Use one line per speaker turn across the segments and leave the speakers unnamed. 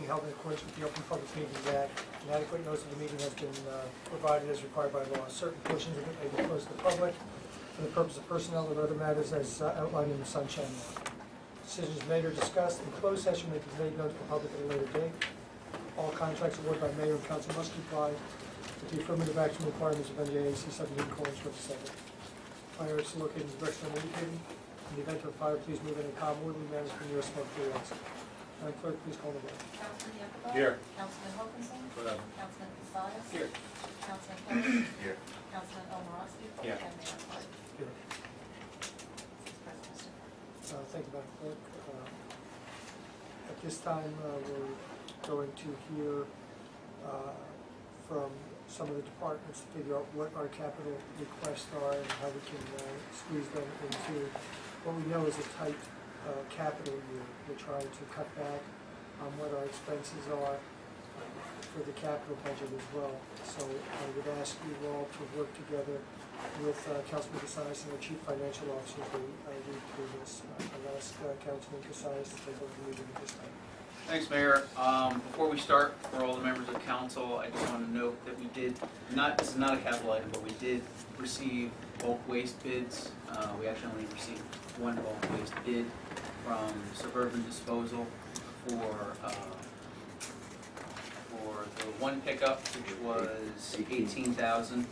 being held in accordance with the Open Public Meetings Act. An adequate notice of the meeting has been provided as required by law. Certain portions of it may be closed to the public for the purpose of personnel or other matters as outlined in the Sunshine Law. Decisions made or discussed in closed session may be made known to the public at a later date. All contracts awarded by mayor and council must comply with the affirmative action requirements of NJAC 17:7. Fire is located in the direction I'm indicating. In the event of a fire, please move in a calm, orderly manner from nearest smoke-free exit. Madam Clerk, please call the roll.
Councilman Yockel?
Here.
Councilman Wilkinson?
Present.
Councilman Casales?
Here.
Councilman Kelly?
Here.
Councilman Omarowski?
Here.
And Mayor White.
Here.
Present, Mr. Clerk.
Thank you, Madam Clerk. At this time, we're going to hear from some of the departments to figure out what our capital requests are and how we can squeeze them into what we know is a tight capital year. We're trying to cut back on what our expenses are for the capital budget as well. So I would ask you all to work together with Councilman Casales and the Chief Financial Officer to read through this. I'll ask Councilman Casales to take over the meeting at this time.
Thanks, Mayor. Before we start, for all the members of council, I just want to note that we did this is not a capital item, but we did receive bulk waste bids. We actually only received one bulk waste bid from Suburban Disposal for the one pickup, which was $18,000.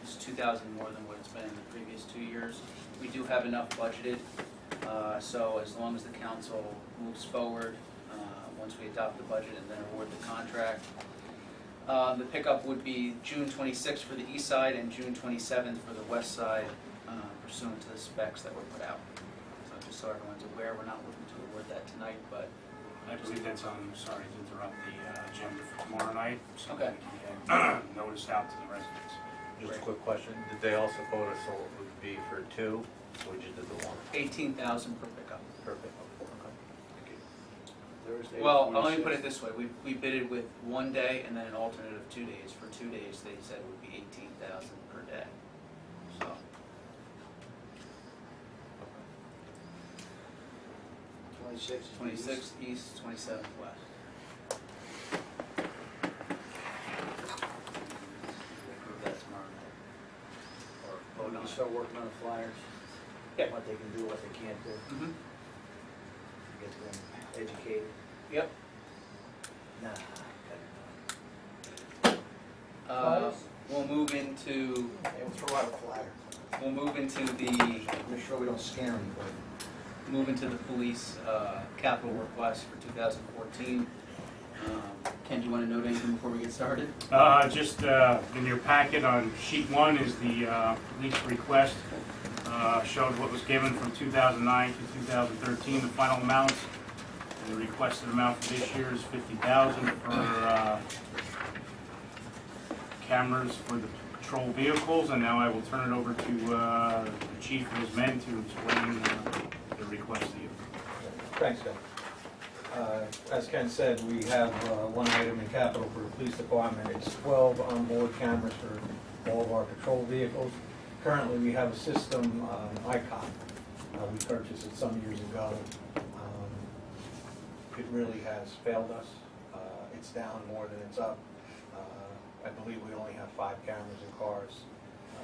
It's $2,000 more than what it's been in the previous 2 years. We do have enough budgeted. So as long as the council moves forward, once we adopt the budget and then award the contract, the pickup would be June 26th for the east side and June 27th for the west side, pursuant to the specs that were put out. So just so everyone's aware, we're not looking to award that tonight, but
I believe that's on, sorry to interrupt, the agenda for tomorrow night, so
Okay.
we can get notice out to the residents.
Just a quick question, did they also quote us so it would be for two, or we just did the one?
$18,000 per pickup.
Perfect. Okay.
Well, let me put it this way, we bidded with 1 day and then an alternate of 2 days. For 2 days, they said it would be $18,000 per day, so. 26 east, 27 west. Approve that tomorrow night. Or vote on
We
it.
start working on the flyers,
Yeah.
what they can do, what they can't do,
Mhm.
get them educated.
Yep.
Nah,
We'll move into,
we'll throw out a flyer.
we'll move into the,
Make sure we don't scare anybody.
move into the police capital request for 2014. Ken, do you want to note anything before we get started?
Just in your packet on sheet 1 is the lease request. Showed what was given from 2009 to 2013, the final amounts. And the requested amount for this year is $50,000 for cameras for the patrol vehicles. And now I will turn it over to the chief and his men to explain the request to you.
Thanks, Ken. As Ken said, we have one item in capital for the police department. It's 12 onboard cameras for all of our patrol vehicles. Currently, we have a system, ICON. We purchased it some years ago. It really has failed us. It's down more than it's up. I believe we only have 5 cameras in cars.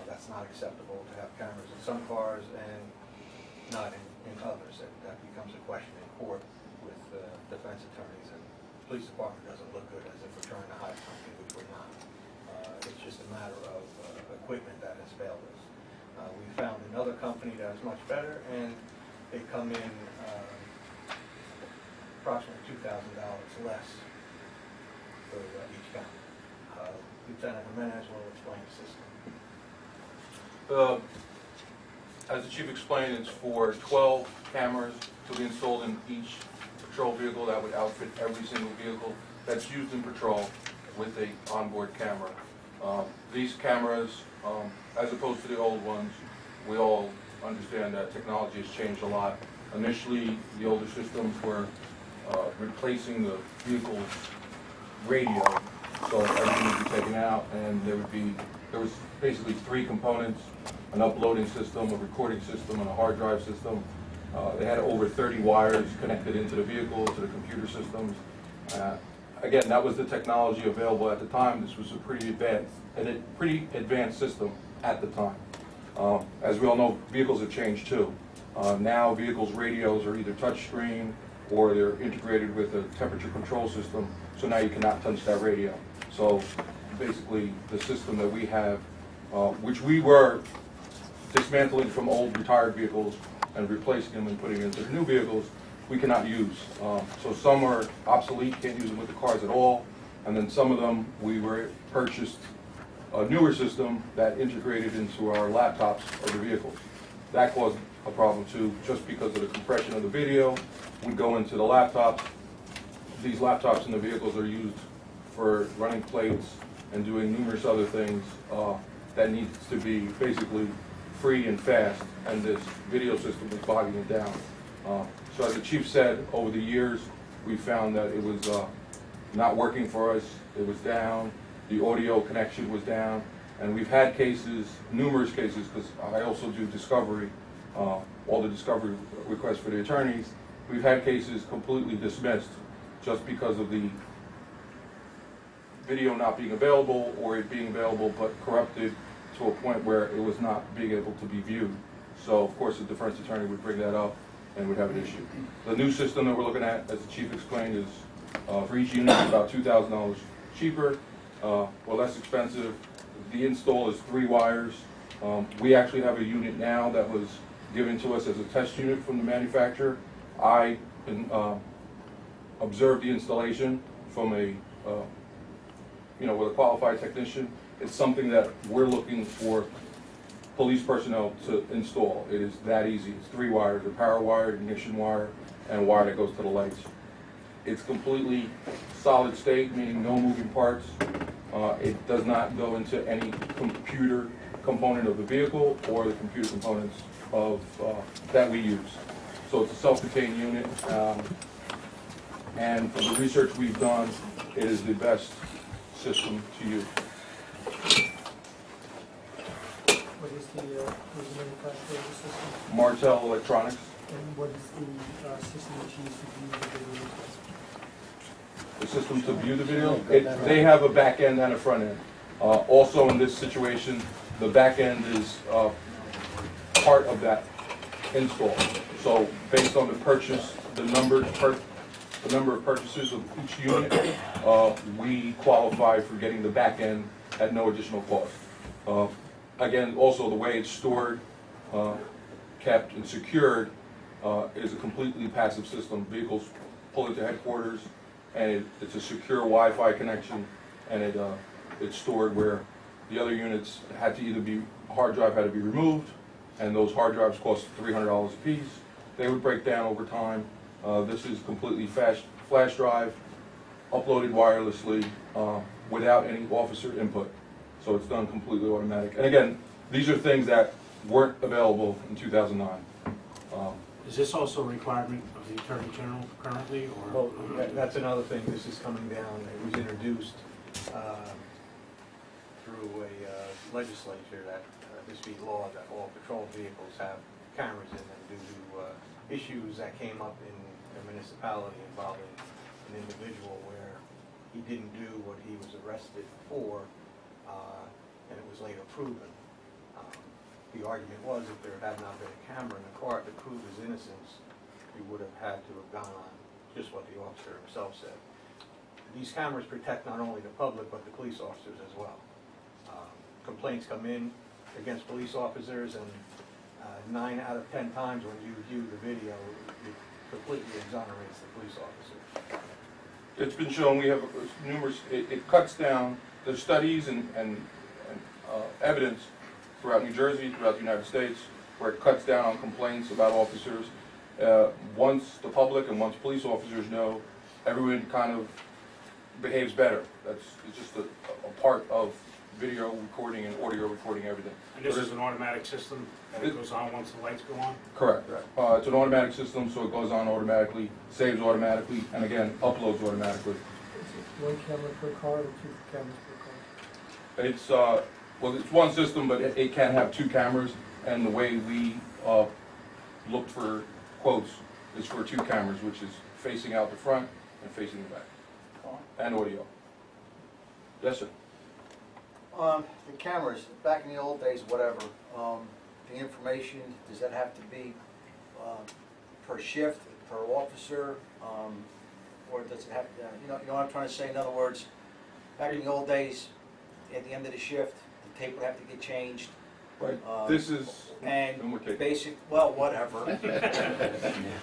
That's not acceptable to have cameras in some cars and not in others. That becomes a question in court with defense attorneys, and the police department doesn't look good as if we're trying to hide something, which we're not. It's just a matter of equipment that has failed us. We found another company that is much better, and they come in approximately $2,000 less for each camera. Lieutenant Jimenez will explain the system.
As the chief explained, it's for 12 cameras to be installed in each patrol vehicle that would outfit every single vehicle that's used in patrol with a onboard camera. These cameras, as opposed to the old ones, we all understand that technology has changed a lot. Initially, the older systems were replacing the vehicle's radio, so everything would be taken out, and there was basically 3 components: an uploading system, a recording system, and a hard drive system. They had over 30 wires connected into the vehicle, to the computer systems. Again, that was the technology available at the time. This was a pretty advanced system at the time. As we all know, vehicles have changed too. Now vehicles' radios are either touchscreen or they're integrated with a temperature control system, so now you cannot touch that radio. So basically, the system that we have, which we were dismantling from old retired vehicles and replacing them and putting into new vehicles, we cannot use. So some are obsolete, can't use them with the cars at all, and then some of them we purchased a newer system that integrated into our laptops of the vehicles. That caused a problem too, just because of the compression of the video would go into the laptops. These laptops in the vehicles are used for running plates and doing numerous other things that needs to be basically free and fast, and this video system is bogging it down. So as the chief said, over the years, we found that it was not working for us. It was down, the audio connection was down, and we've had cases, numerous cases, because I also do discovery, all the discovery requests for the attorneys. We've had cases completely dismissed just because of the video not being available, or it being available but corrupted to a point where it was not being able to be viewed. So of course the defense attorney would bring that up and would have an issue. The new system that we're looking at, as the chief explained, is for each unit about $2,000 cheaper, or less expensive. The install is 3 wires. We actually have a unit now that was given to us as a test unit from the manufacturer. I observed the installation from with a qualified technician. It's something that we're looking for police personnel to install. It is that easy. It's 3 wires, a power wire, ignition wire, and a wire that goes to the lights. It's completely solid state, meaning no moving parts. It does not go into any computer component of the vehicle or the computer components of that we use. So it's a self-contained unit, and from the research we've done, it is the best system to use.
What is the manufacturer of the system?
Martel Electronics.
And what is the system that you use to view the video?
The system to view the video, they have a back end and a front end. Also in this situation, the back end is part of that install. So based on the purchase, the number of purchases of each unit, we qualify for getting the back end at no additional cost. Again, also the way it's stored, kept and secured is a completely passive system. Vehicles pull into headquarters, and it's a secure Wi-Fi connection, and it's stored where the other units had to either be, hard drive had to be removed, and those hard drives cost $300 a piece. They would break down over time. This is completely flash drive, uploaded wirelessly, without any officer input. So it's done completely automatic. And again, these are things that weren't available in 2009.
Is this also a requirement of the Attorney General currently, or?
Well, that's another thing. This is coming down. It was introduced through a legislature that this be law that all patrol vehicles have cameras in them due to issues that came up in a municipality involving an individual where he didn't do what he was arrested for, and it was later proven. The argument was if there had not been a camera in the car to prove his innocence, he would have had to have gone on just what the officer himself said. These cameras protect not only the public but the police officers as well. Complaints come in against police officers, and 9 out of 10 times when you view the video, it completely exonerates the police officer.
It's been shown, we have numerous, it cuts down, there's studies and evidence throughout New Jersey, throughout the United States, where it cuts down on complaints about officers. Once the public and once police officers know, everyone kind of behaves better. It's just a part of video recording and audio recording, everything.
And this is an automatic system that it goes on once the lights go on?
Correct. It's an automatic system, so it goes on automatically, saves automatically, and again, uploads automatically.
Is it 1 camera per car or 2 cameras per car?
It's it's one system, but it can have 2 cameras, and the way we looked for quotes is for 2 cameras, which is facing out the front and facing the back, and audio. Yes, sir.
The cameras, back in the old days, whatever, the information, does that have to be per shift, per officer? Or does it have, you know what I'm trying to say? In other words, back in the old days, at the end of the shift, the tape would have to get changed.
Right. This is,
And
no more tape.
basic, well, whatever.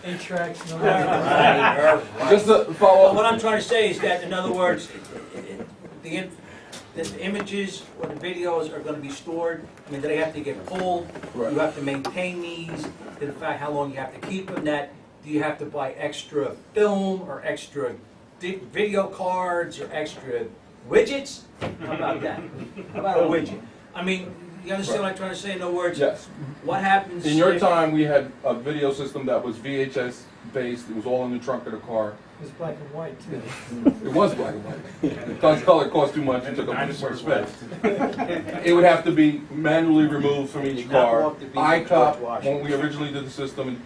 8 tracks, no.
Just to
Well,
follow
what
up,
I'm trying to say is that, in other words, the images or the videos are gonna be stored, I mean, they have to get pulled,
Right.
you have to maintain these, to the fact how long you have to keep them, that, do you have to buy extra film or extra video cards or extra widgets? How about that? How about a widget? I mean, you understand what I'm trying to say? In other words,
yes.
what happens
In your
if-
time, we had a video system that was VHS based, it was all in the trunk of the car.
It was black and white too.
It was black and white. Because color cost too much, it took up too much space. It would have to be manually removed from each
Did not
car.
walk the beat of
ICOP,
George Washington.
when we originally did the system,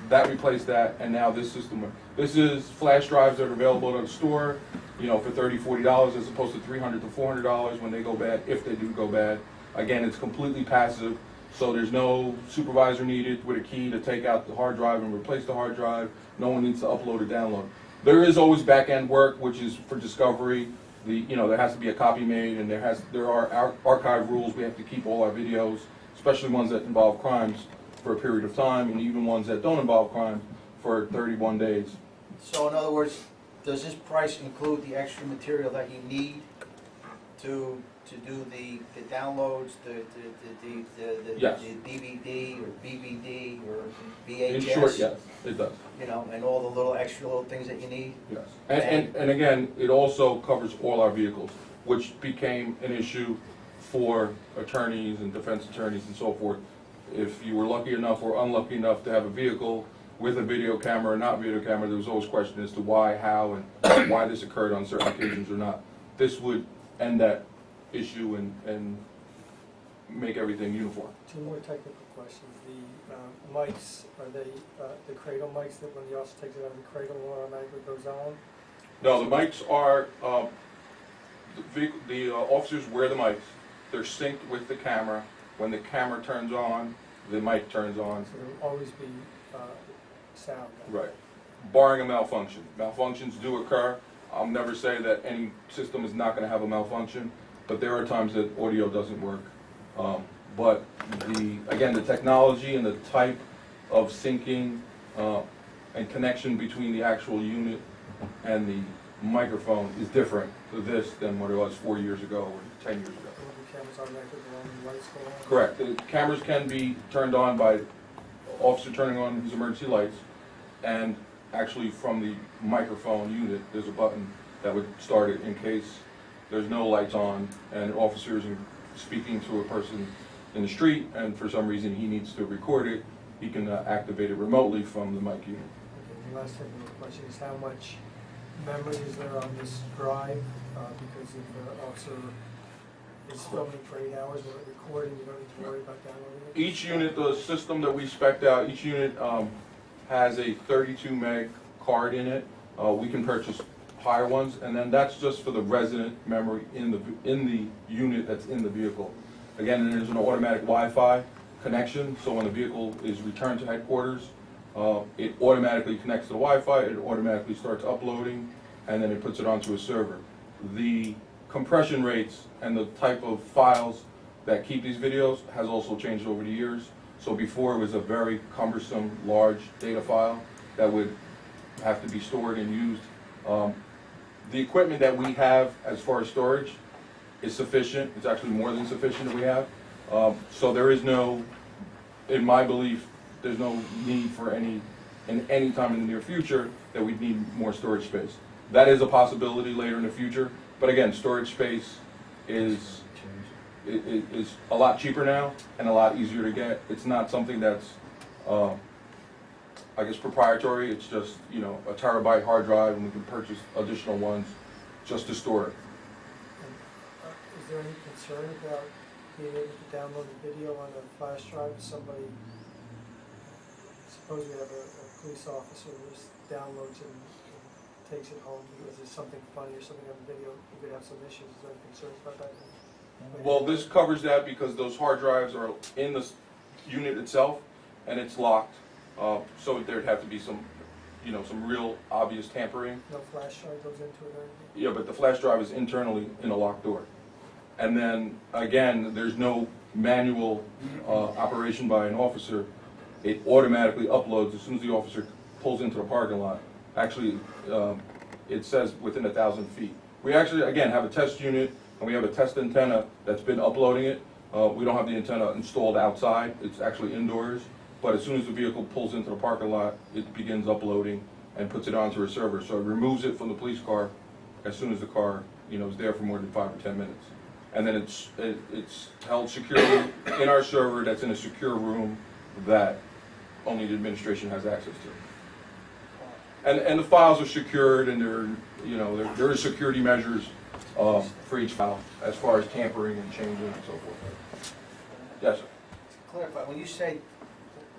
that replaced that, and now this system, this is flash drives that are available at the store, you know, for $30, $40 as opposed to $300 to $400 when they go bad, if they do go bad. Again, it's completely passive, so there's no supervisor needed with a key to take out the hard drive and replace the hard drive. No one needs to upload or download. There is always back-end work, which is for discovery. There has to be a copy made, and there are archive rules. We have to keep all our videos, especially ones that involve crimes, for a period of time, and even ones that don't involve crime for 31 days.
So in other words, does this price include the extra material that you need to do the downloads, the
Yes.
DVD or BVD or
In
VHS?
short, yes, it does.
You know, and all the little extra little things that you need?
Yes. And again, it also covers all our vehicles, which became an issue for attorneys and defense attorneys and so forth. If you were lucky enough or unlucky enough to have a vehicle with a video camera or not video camera, there was always question as to why, how, and why this occurred on certain occasions or not. This would end that issue and make everything uniform.
2 more technical questions. The mics, are they the cradle mics that when the officer takes it out of the cradle, it automatically goes on?
No, the mics are, the officers wear the mics. They're synced with the camera. When the camera turns on, the mic turns on.
So there will always be sound.
Right. Barring a malfunction. Malfunctions do occur. I'll never say that any system is not going to have a malfunction, but there are times that audio doesn't work. But again, the technology and the type of syncing and connection between the actual unit and the microphone is different to this than what it was 4 years ago or 10 years ago.
Will the cameras automatically go on when the lights go on?
Correct. The cameras can be turned on by officer turning on his emergency lights, and actually from the microphone unit, there's a button that would start it in case there's no lights on and an officer is speaking to a person in the street and for some reason he needs to record it, he can activate it remotely from the mic unit.
Okay, the last technical question is how much memory is there on this drive? Because if the officer is filming for 8 hours while recording, you don't need to worry about downloading it?
Each unit, the system that we spec'd out, each unit has a 32 meg card in it. We can purchase higher ones, and then that's just for the resident memory in the unit that's in the vehicle. Again, there's an automatic Wi-Fi connection, so when the vehicle is returned to headquarters, it automatically connects to the Wi-Fi, it automatically starts uploading, and then it puts it onto a server. The compression rates and the type of files that keep these videos has also changed over the years. So before it was a very cumbersome, large data file that would have to be stored and used. The equipment that we have as far as storage is sufficient. It's actually more than sufficient that we have. So there is no, in my belief, there's no need for in any time in the near future that we'd need more storage space. That is a possibility later in the future, but again, storage space is a lot cheaper now and a lot easier to get. It's not something that's, I guess, proprietary. It's just, you know, a terabyte hard drive, and we can purchase additional ones just to store it.
Is there any concern about being able to download the video on a flash drive if somebody suppose we have a police officer who just downloads it and takes it home because there's something funny or something on the video, we could have some issues, is there any concerns about that?
Well, this covers that because those hard drives are in the unit itself, and it's locked, so there'd have to be some, some real obvious tampering.
No flash drive goes into it or anything?
Yeah, but the flash drive is internally in a locked door. And then, again, there's no manual operation by an officer. It automatically uploads as soon as the officer pulls into the parking lot. Actually, it says within 1,000 feet. We actually, again, have a test unit, and we have a test antenna that's been uploading it. We don't have the antenna installed outside, it's actually indoors. But as soon as the vehicle pulls into the parking lot, it begins uploading and puts it onto a server. So it removes it from the police car as soon as the car, is there for more than 5 or 10 minutes. And then it's held securely in our server that's in a secure room that only the administration has access to. And the files are secured, and there are security measures for each file as far as tampering and changing and so forth. Yes, sir.
To clarify, when you say,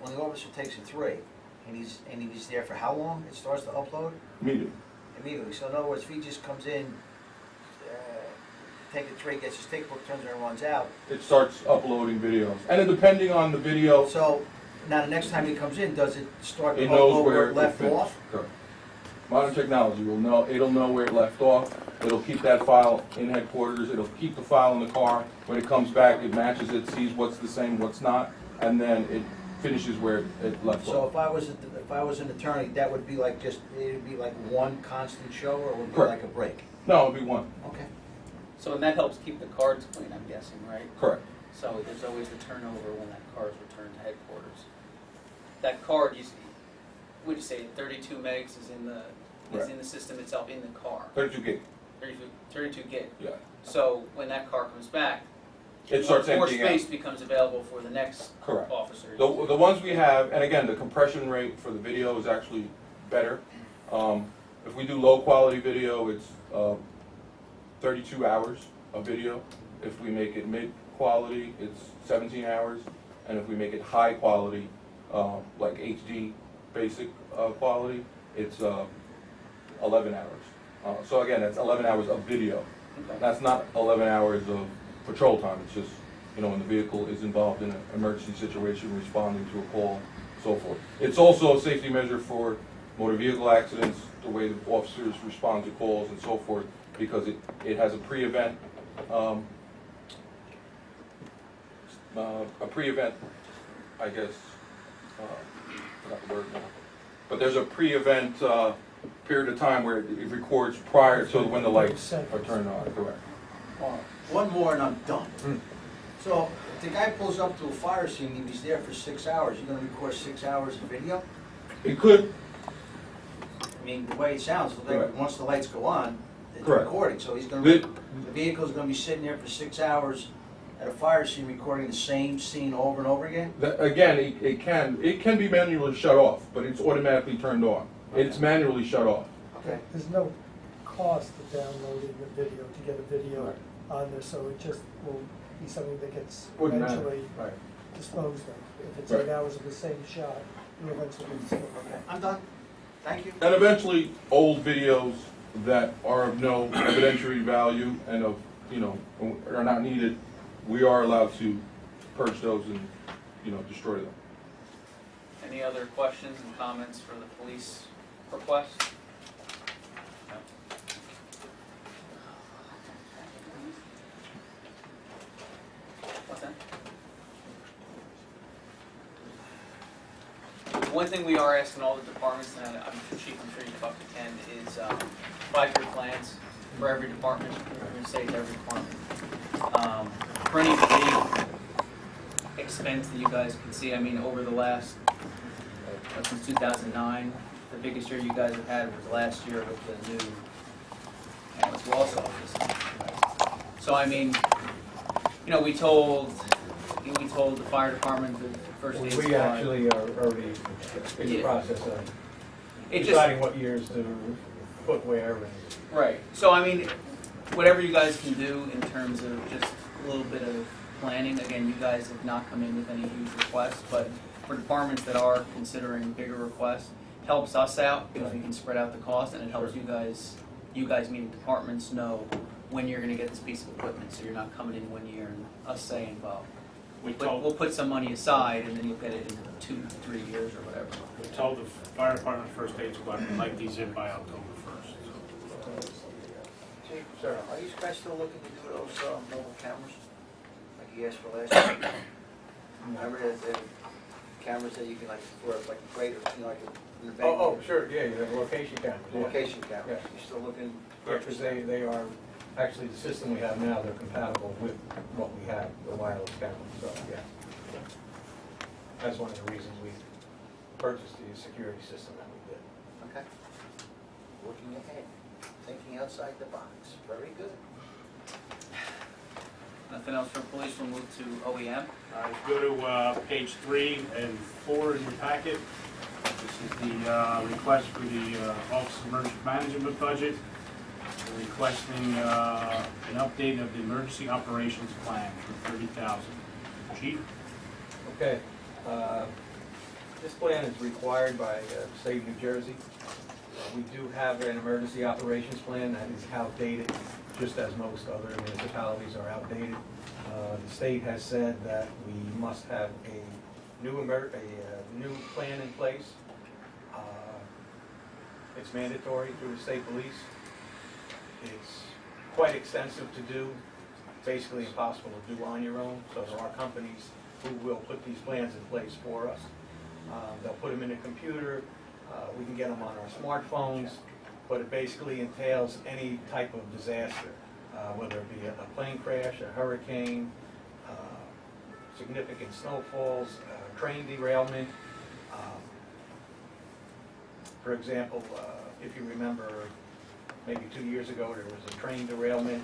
when the officer takes a 3, and he's there for how long? It starts to upload?
Immediately.
Immediately. So in other words, if he just comes in, take a 3, gets his ticket, turns it and runs out.
It starts uploading videos. And then depending on the video,
So now the next time he comes in, does it start to
it knows
upload
where
where it
it
left
finished.
off?
Correct. Modern technology will know, it'll know where it left off. It'll keep that file in headquarters. It'll keep the file in the car. When it comes back, it matches it, sees what's the same, what's not, and then it finishes where it left
So
off.
if I was an attorney, that would be like it'd be like one constant show, or would it be
Correct.
like a break?
No, it'll be one.
Okay.
So, and that helps keep the cards clean, I'm guessing, right?
Correct.
So there's always the turnover when that car is returned to headquarters. That card, would you say 32 megs is in the
Right.
in the system itself, in the car?
32 gig.
32 gig.
Yeah.
So when that car comes back,
It starts
more
emptying out.
space becomes available for the next
Correct.
officer.
The ones we have, and again, the compression rate for the video is actually better. If we do low quality video, it's 32 hours of video. If we make it mid quality, it's 17 hours. And if we make it high quality, like HD basic quality, it's 11 hours. So again, that's 11 hours of video.
Okay.
That's not 11 hours of patrol time. It's just, when the vehicle is involved in an emergency situation, responding to a call, so forth. It's also a safety measure for motor vehicle accidents, the way the officers respond to calls and so forth, because it has a pre-event, I guess, forgot the word now. But there's a pre-event period of time where it records prior to when the lights are turned on, correct?
One more and I'm done. So if the guy pulls up to a fire scene and he's there for 6 hours, you're gonna record 6 hours of video?
It could,
I mean, the way it sounds,
Correct.
once the lights go on, it's
Correct.
recording. So he's
The-
the vehicle's gonna be sitting there for 6 hours at a fire scene recording the same scene over and over again?
again, it can be manually shut off, but it's automatically turned on. It's manually shut off.
Okay.
There's no cost to downloading the video, to get a video
Right.
on there, so it just will be something that gets
Wouldn't matter.
eventually
Right.
disposed of. If it's
Right.
8 hours of the same shot, you'll eventually dispose of it.
I'm done. Thank you.
And eventually, old videos that are of no evidentiary value and are not needed, we are allowed to purge those and, destroy them.
Any other questions and comments for the police request? No. What's that? One thing we are asking all the departments, and Chief, I'm sure you talked to Ken, is 5-year plans for every department. We're going to say to every department. For any big expense that you guys can see, I mean, over the last, since 2009, the biggest year you guys have had was last year with the new loss office. So I mean, we told the fire department the first day of
We
July.
actually are already in the
Yeah.
process of
It just-
deciding what years to put where and.
Right. So I mean, whatever you guys can do in terms of just a little bit of planning. Again, you guys have not come in with any huge requests, but for departments that are considering bigger requests. Helps us out because we can spread out the cost, and it helps
Sure.
you guys meaning departments know when you're gonna get this piece of equipment, so you're not coming in 1 year and us saying, well, we'll put some money aside and then you'll get it in 2 to 3 years or whatever.
We told the fire department first aid squad we'd like these in by October 1st.
Chief, sir, are you guys still looking to do those mobile cameras? Like you asked for last time? Remember the cameras that you can like, for like a greater, you know, like in the bank?
Oh, sure, yeah, you have location cameras. yeah.
Location cameras,
Yeah.
you still looking?
Yeah, because they are, actually, the system we have now, they're compatible with what we have, the wireless cameras, so, yeah. That's one of the reasons we purchased the security system that we did.
Okay. Looking ahead, thinking outside the box, very good.
Nothing else for police, we'll move to OEM.
If you go to page 3 and 4 in your packet, this is the request for the Office of Emergency Management budget. We're requesting an update of the emergency operations plan for $30,000. Chief?
Okay, this plan is required by the state of New Jersey. We do have an emergency operations plan that is outdated, just as most other municipalities are outdated. The state has said that we must have a new plan in place. It's mandatory through the state police. It's quite extensive to do, basically impossible to do on your own, so there are companies who will put these plans in place for us. They'll put them in a computer, we can get them on our smartphones, but it basically entails any type of disaster, whether it be a plane crash, a hurricane, significant snowfalls, train derailment. For example, if you remember, maybe 2 years ago, there was a train derailment.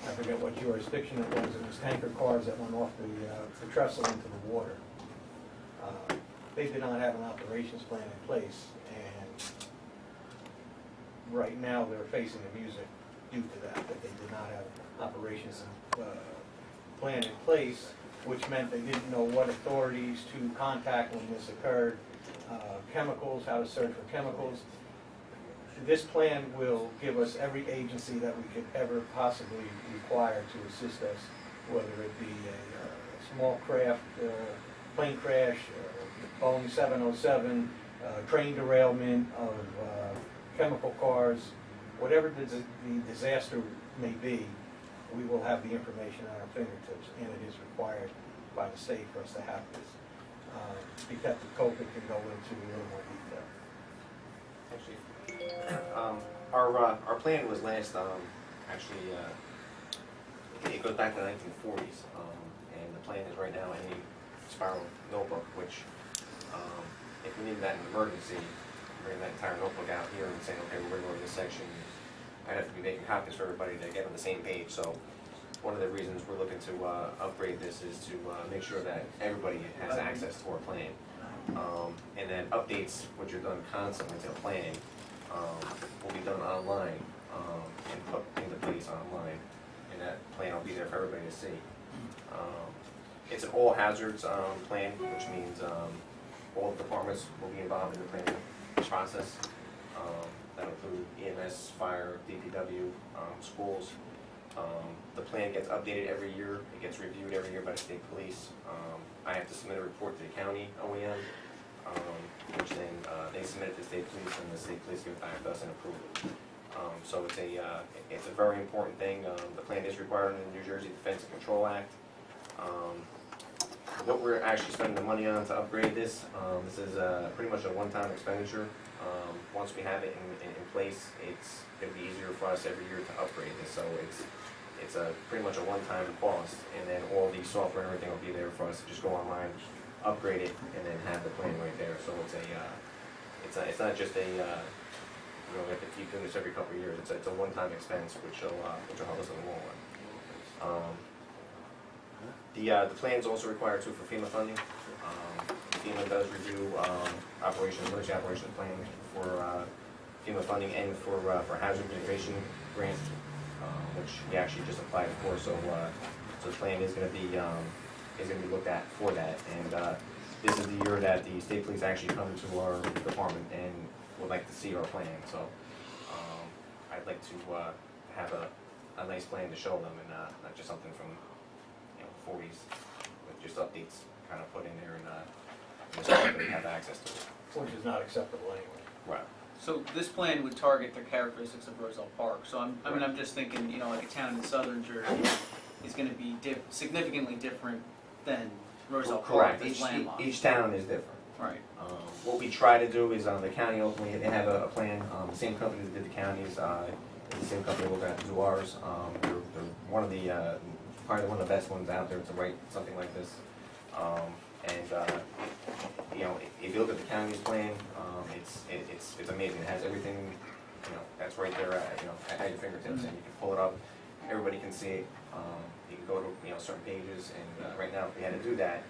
I forget what jurisdiction it was. It was tanker cars that went off the trestle into the water. They did not have an operations plan in place, and right now they're facing the music due to that they did not have operations plan in place, which meant they didn't know what authorities to contact when this occurred, chemicals, how to search for chemicals. This plan will give us every agency that we could ever possibly require to assist us, whether it be a small craft, plane crash, Boeing 707, train derailment of chemical cars, whatever the disaster may be, we will have the information at our fingertips, and it is required by the state for us to have this. Detective Coker can go into a little more detail.
Actually, our plan was last, actually, it goes back to the 1940s, and the plan is right now a spiral notebook, which, if we need that in an emergency, bring that entire notebook out here and saying, okay, we're going to go to this section. I'd have to be making copies for everybody to get on the same page. So one of the reasons we're looking to upgrade this is to make sure that everybody has access to our plan. And then updates, which are done constantly to the plan, will be done online and put into place online. And that plan will be there for everybody to see. It's an all hazards plan, which means all the departments will be involved in the planning process. That include EMS, fire, DPW, schools. The plan gets updated every year. It gets reviewed every year by the state police. I have to submit a report to the county OEM, which then they submit it to the state police, and the state police give it back to us and approve it. So it's a very important thing. The plan is required in the New Jersey Defense and Control Act. What we're actually spending the money on to upgrade this, this is pretty much a one-time expenditure. Once we have it in place, it's going to be easier for us every year to upgrade this. So it's a pretty much a one-time cost, and then all the software and everything will be there for us to just go online, upgrade it, and then have the plan right there. So it's not just a we have to keep doing this every couple of years. It's a one-time expense, which will help us in the long run. The plan is also required too for FEMA funding. FEMA does review emergency operations planning for FEMA funding and for hazard mitigation grant, which we actually just applied for. So the plan is going to be looked at for that. And this is the year that the state police actually come to our department and would like to see our plan, so, I'd like to, have a nice plan to show them and, not just something from, forties with just updates kind of put in there and, so everybody have access to it.
Which is not acceptable anyway.
Right.
So this plan would target the characteristics of Roselle Park, so I'm just thinking, like a town in southern Jersey is gonna be significantly different than Roselle Park,
Correct,
that's landlocked.
each town is different.
Right.
What we try to do is, the county ultimately, they have a plan, the same company that did the counties, is the same company we're gonna do ours. They're one of the, probably one of the best ones out there to write something like this. If you look at the county's plan, it's amazing, it has everything, that's right there, at your fingertips, and you can pull it up, everybody can see it. You can go to, certain pages, and right now, if we had to do that,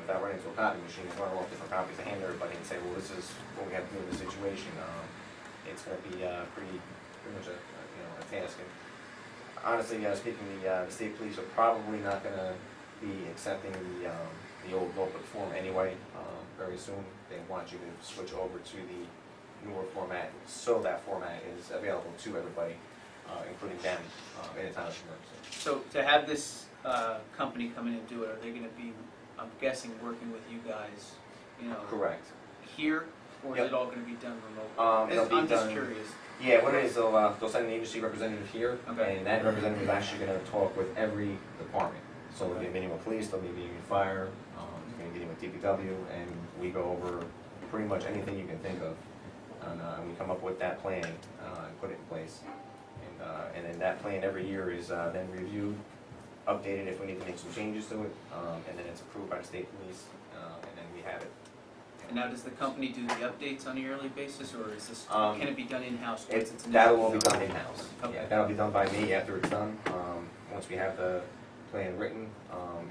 without running into a copy machine and running off different copies to hand everybody and say, well, this is what we have to do in this situation, it's gonna be, pretty much a task. And honestly, speaking, the state police are probably not gonna be accepting the old notebook form anyway, very soon. They want you to switch over to the newer format, so that format is available to everybody, including them, in a time of emergency.
So to have this company come in and do it, are they gonna be, I'm guessing, working with you guys,
Correct.
here, or is
Yep.
it all gonna be done remotely?
It'll be
I'm just
done-
curious.
Yeah, what it is, they'll send an agency representative here,
Okay.
and that representative is actually gonna talk with every department. So there'll be a meeting with police, there'll be a meeting with fire, there'll be a meeting with DPW, and we go over pretty much anything you can think of. And we come up with that plan, and put it in place. And then that plan every year is, then reviewed, updated if we need to make some changes to it, and then it's approved by the state police, and then we have it.
And now, does the company do the updates on a yearly basis, or is this,
Um,
can it be done in-house once it's initially
That'll all be
done?
done in-house.
Okay.
Yeah, that'll be done by me after it's done. Once we have the plan written,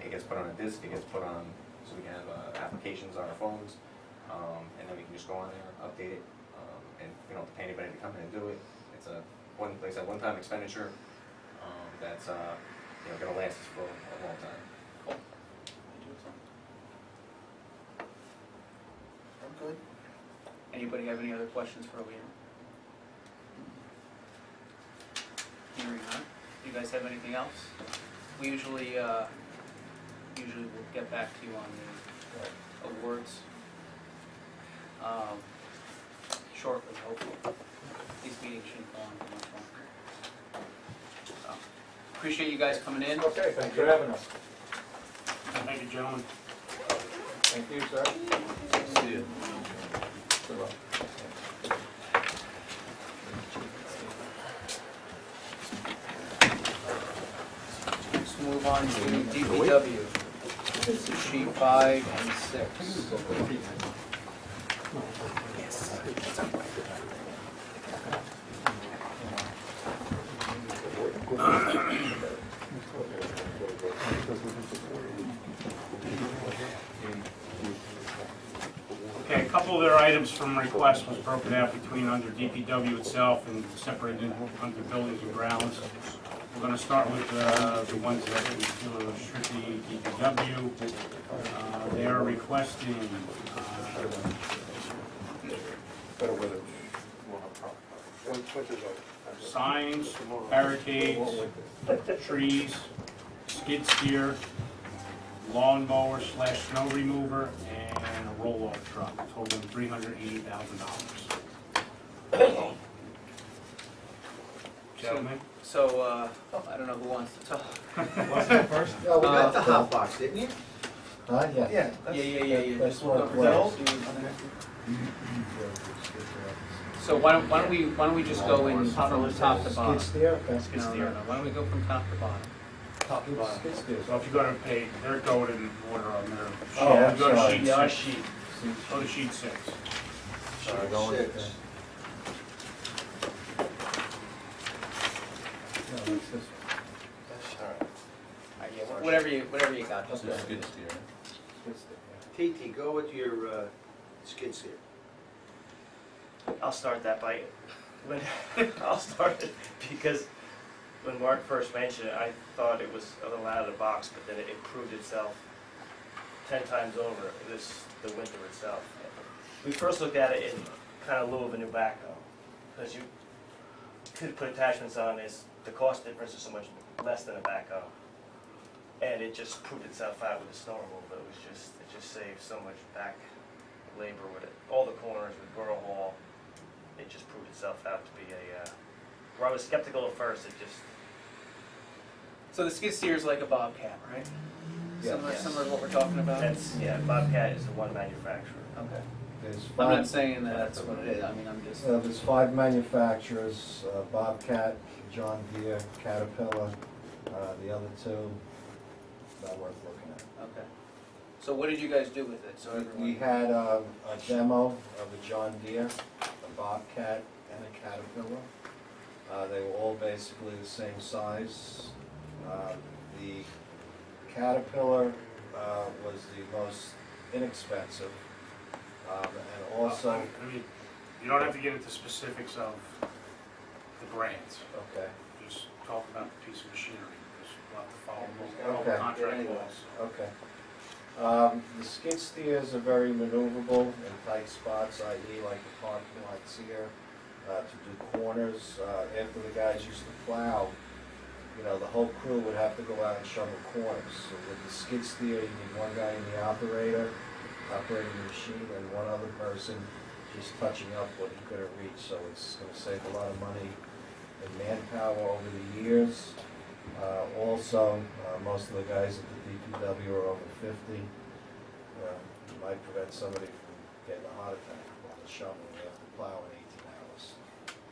it gets put on a disc, it gets put on, so we can have applications on our phones, and then we can just go on there, update it, and we don't have to pay anybody to come in and do it. It's a one-time expenditure, that's, gonna last us for a long time.
I'm good.
Anybody have any other questions for Leah? Hearing none. You guys have anything else? We usually will get back to you on the awards shortly, hopefully. These meetings shouldn't go on for much longer. So, appreciate you guys coming in.
Okay, thanks for having us.
Thank you, gentlemen.
Thank you, sir.
See you.
Good luck.
Let's move on to DPW. This is sheet 5 and 6.
Okay, a couple of their items from request was broken out between under DPW itself and separated under buildings and grounds. We're gonna start with the ones that we feel are strictly DPW. They are requesting signs, barricades, trees, skid steer, lawnmower / snow remover, and a roll-off truck, totaling $380,000. Gentlemen?
So, I don't know who wants to talk.
First? Yeah, we got the hot box, didn't you?
Yeah. Yeah.
That's
Just look
what
over
it was.
there. So why don't we just go in from top to bottom?
Skid steer?
No. Why don't we go from top to bottom?
Top to bottom. Skid steer.
So if you go to page, they're going in order on their sheet.
Oh, I'm
Go to
sorry.
sheet
Yeah,
6. Go to sheet 6.
Sorry, going
Six.
with No, it's this one.
Whatever you got, just go.
Skid steer. Skid steer,
TT, go with your skid steer.
I'll start that by, I'll start it because when Mark first mentioned it, I thought it was a little out of the box, but then it proved itself 10 times over the winter itself. We first looked at it in kind of lieu of a new backhoe, because you could put attachments on this, the cost difference is so much less than a backhoe. And it just proved itself out with the snow removal. It just saved so much back labor with it. All the corners with Borough Hall, it just proved itself out to be where I was skeptical at first, it just,
So the skid steer is like a Bobcat, right?
Yeah.
Similar to what we're talking about?
Bobcat is the one manufacturer.
Okay.
There's
I'm not
five,
saying that that's what it is, I mean, I'm just,
there's 5 manufacturers, Bobcat, John Deere, Caterpillar, the other 2, not worth looking at.
okay. So what did you guys do with it, so
We
everyone?
had a demo of a John Deere, a Bobcat, and a Caterpillar. They were all basically the same size. The Caterpillar was the most inexpensive, and also,
I mean, you don't have to get into specifics of the brands.
okay,
Just talk about the piece of machinery, because we'll have to follow all the
Okay.
contract laws.
okay. The skid steers are very maneuverable in tight spots, i.e. like the parking lots here, to do corners. After the guys used to plow, you know, the whole crew would have to go out and shovel corners. So with the skid steer, you need one guy in the operating the machine, and one other person just touching up what he couldn't reach. So it's gonna save a lot of money in manpower over the years. Also, most of the guys at the DPW are over 50. It might prevent somebody from getting a heart attack while they're shoveling after plowing 18 hours.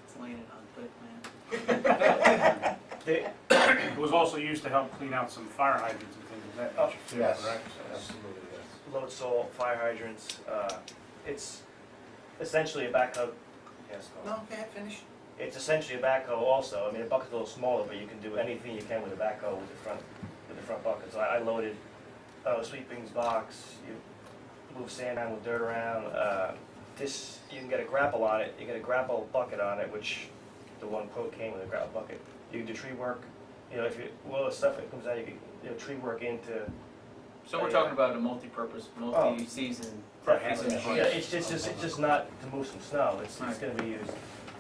It's laying it on thick, man.
It was also used to help clean out some fire hydrants and things of that nature too,
Yes,
correct? So-
absolutely, yes.
Load salt, fire hydrants, it's essentially a backhoe. Yes, go on.
can't finish.
It's essentially a backhoe also. I mean, the bucket's a little smaller, but you can do anything you can with a backhoe with the front bucket. So I loaded sweepings box, you move sand around, move dirt around. This, you can get a grapple on it, you get a grapple bucket on it, which the one quote came with a grapple bucket. You can do tree work, if you, the stuff that comes out, you can, tree work into.
So we're talking about a multi-purpose, multi-season,
For
piece of
hazardous
Yeah,
machinery
it's just not to move some snow, it's
Right.
gonna be used.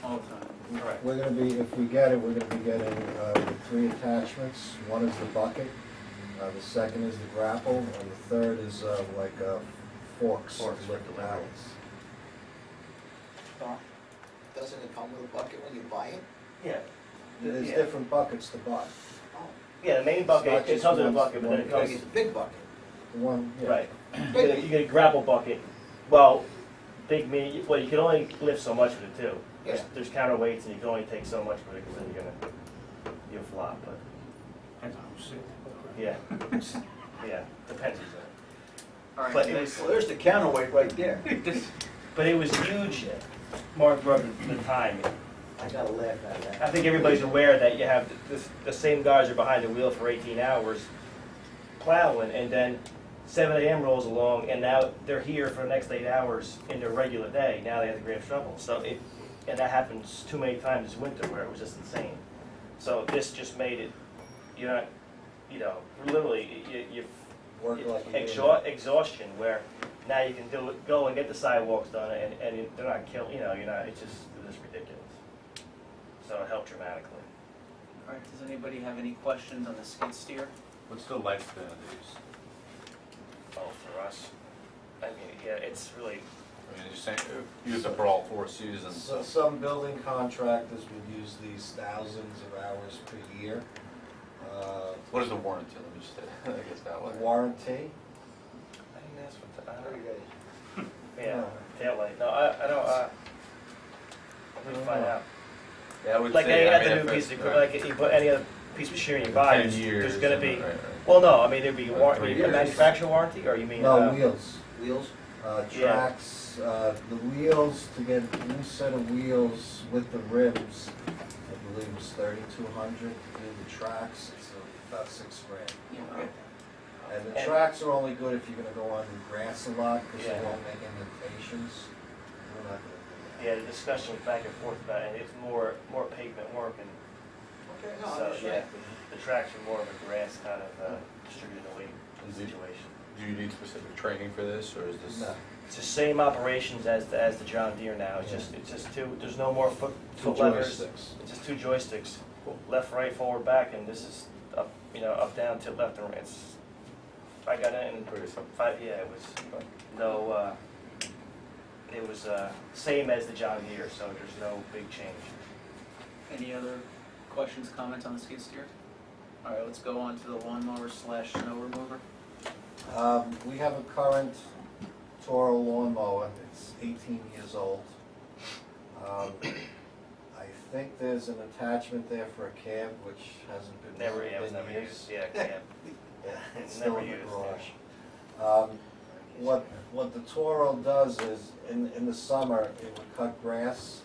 all the time.
Correct.
We're gonna be, if we get it, we're gonna be getting 3 attachments. One is the bucket, the second is the grapple, and the third is like forks to
Forks for
lift the
delivery.
pallets.
Doesn't it come with a bucket when you buy it?
Yeah.
There's
Yeah.
different buckets to buy.
Yeah, the main
It's not
bucket, it
just
comes in a
one-
bucket, but then it
one
comes,
It's a big bucket.
The one, yeah.
right. You get a grapple bucket, well, you can only lift so much of it too. There's counterweights and you can only take so much of it, because then you'll flop, but,
Depends on who's sitting there.
yeah, depends.
All right,
But
so
it
they-
was,
Well, there's the counterweight right there.
but it was huge, Mark Brook, at the time.
I gotta laugh at that.
I think everybody's aware that you have the same guys are behind the wheel for 18 hours plowing, and then 7 a.m. rolls along, and now they're here for the next 8 hours in their regular day. Now they have to grab shovel. So and that happens too many times this winter where it was just insane. So this just made it, you're not, literally, you
Work like a unit.
exhaustion where now you can go and get the sidewalks done, and they're not killing, you're not, it's just ridiculous. So it helped dramatically.
all right, does anybody have any questions on the skid steer?
What's the lifespan of these?
Oh, for us, I mean, yeah, it's really,
I mean, you're saying, use it for all 4 seasons,
So
so.
some building contractors would use these thousands of hours per year.
What is the warranty? Let me just, I guess that way.
Warranty,
I think that's what the, I
There
don't
you
know.
go.
Yeah, tail light. No, I don't, let me find out.
Yeah, I would
Like
say,
any
I mean,
other
if
new piece of
it's,
equipment, like you put any other piece of machinery you buy,
10 years.
there's gonna be,
right, right.
well, no, I mean, there'd be a
3
warranty, a
years.
manufacturer warranty, or you mean?
no, wheels.
Wheels?
Yeah.
Tracks, the wheels, to get a new set of wheels with the rims, I believe was 3,200. To do the tracks, it's about $6 grand.
Yeah.
And the
And-
tracks are only good if you're gonna go on grass a lot, because
Yeah.
they won't make indentations. We're not gonna do that.
Yeah, the discussion was back and forth about it, it's more pavement work, and
Okay, no, I
so,
understand.
yeah, the tracks are more of a grass kind of distributed weight
Is it-
situation.
Do you need specific training for this, or is this?
No.
It's the same operations as the John Deere now, it's just two, there's no more foot
Two
levers.
joysticks.
It's just two joysticks, left, right, forward, back, and this is up, up, down, to left, and right. I got it in
Pretty simple.
it was no, it was same as the John Deere, so there's no big change.
Any other questions, comments on the skid steer? All right, let's go on to the lawnmower slash snow remover.
We have a current Toro lawnmower, it's 18 years old. I think there's an attachment there for a cab, which hasn't been
Never, yeah, it was never used, yeah, yeah.
It's
It's
still
never
in the
used.
garage. What the Toro does is, in the summer, it would cut grass,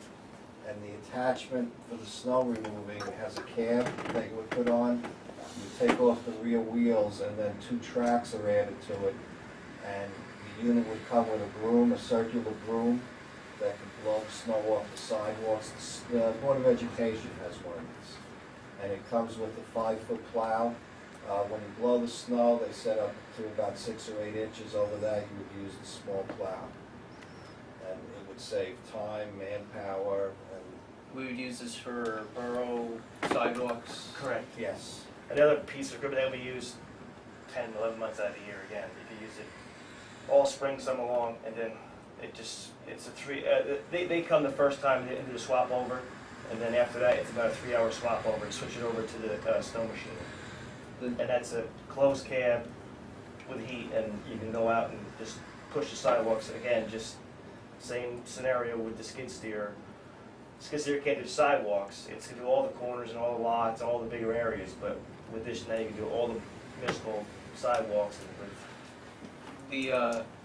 and the attachment for the snow removing has a cab that you would put on. You take off the rear wheels, and then 2 tracks are added to it, and the unit would come with a broom, a circular broom, that could blow the snow off the sidewalks. The Board of Education has one of these, and it comes with a 5-foot plow. When you blow the snow, they set up to about 6 or 8 inches. Over that, you would use the small plow. And it would save time, manpower, and...
We would use this for borough sidewalks.
Correct.
Yes.
Another piece of equipment that we use 10, 11 months out of the year again. You can use it all spring, summer long, and then it's a they come the first time and do the swap over, and then after that, it's about a 3-hour swap over to switch it over to the snow machine. And that's a closed cab with heat, and you can go out and just push the sidewalks. Again, just same scenario with the skid steer. Skid steer can't do sidewalks. It's to do all the corners and all the lots, all the bigger areas, but with this now you can do all the municipal sidewalks. And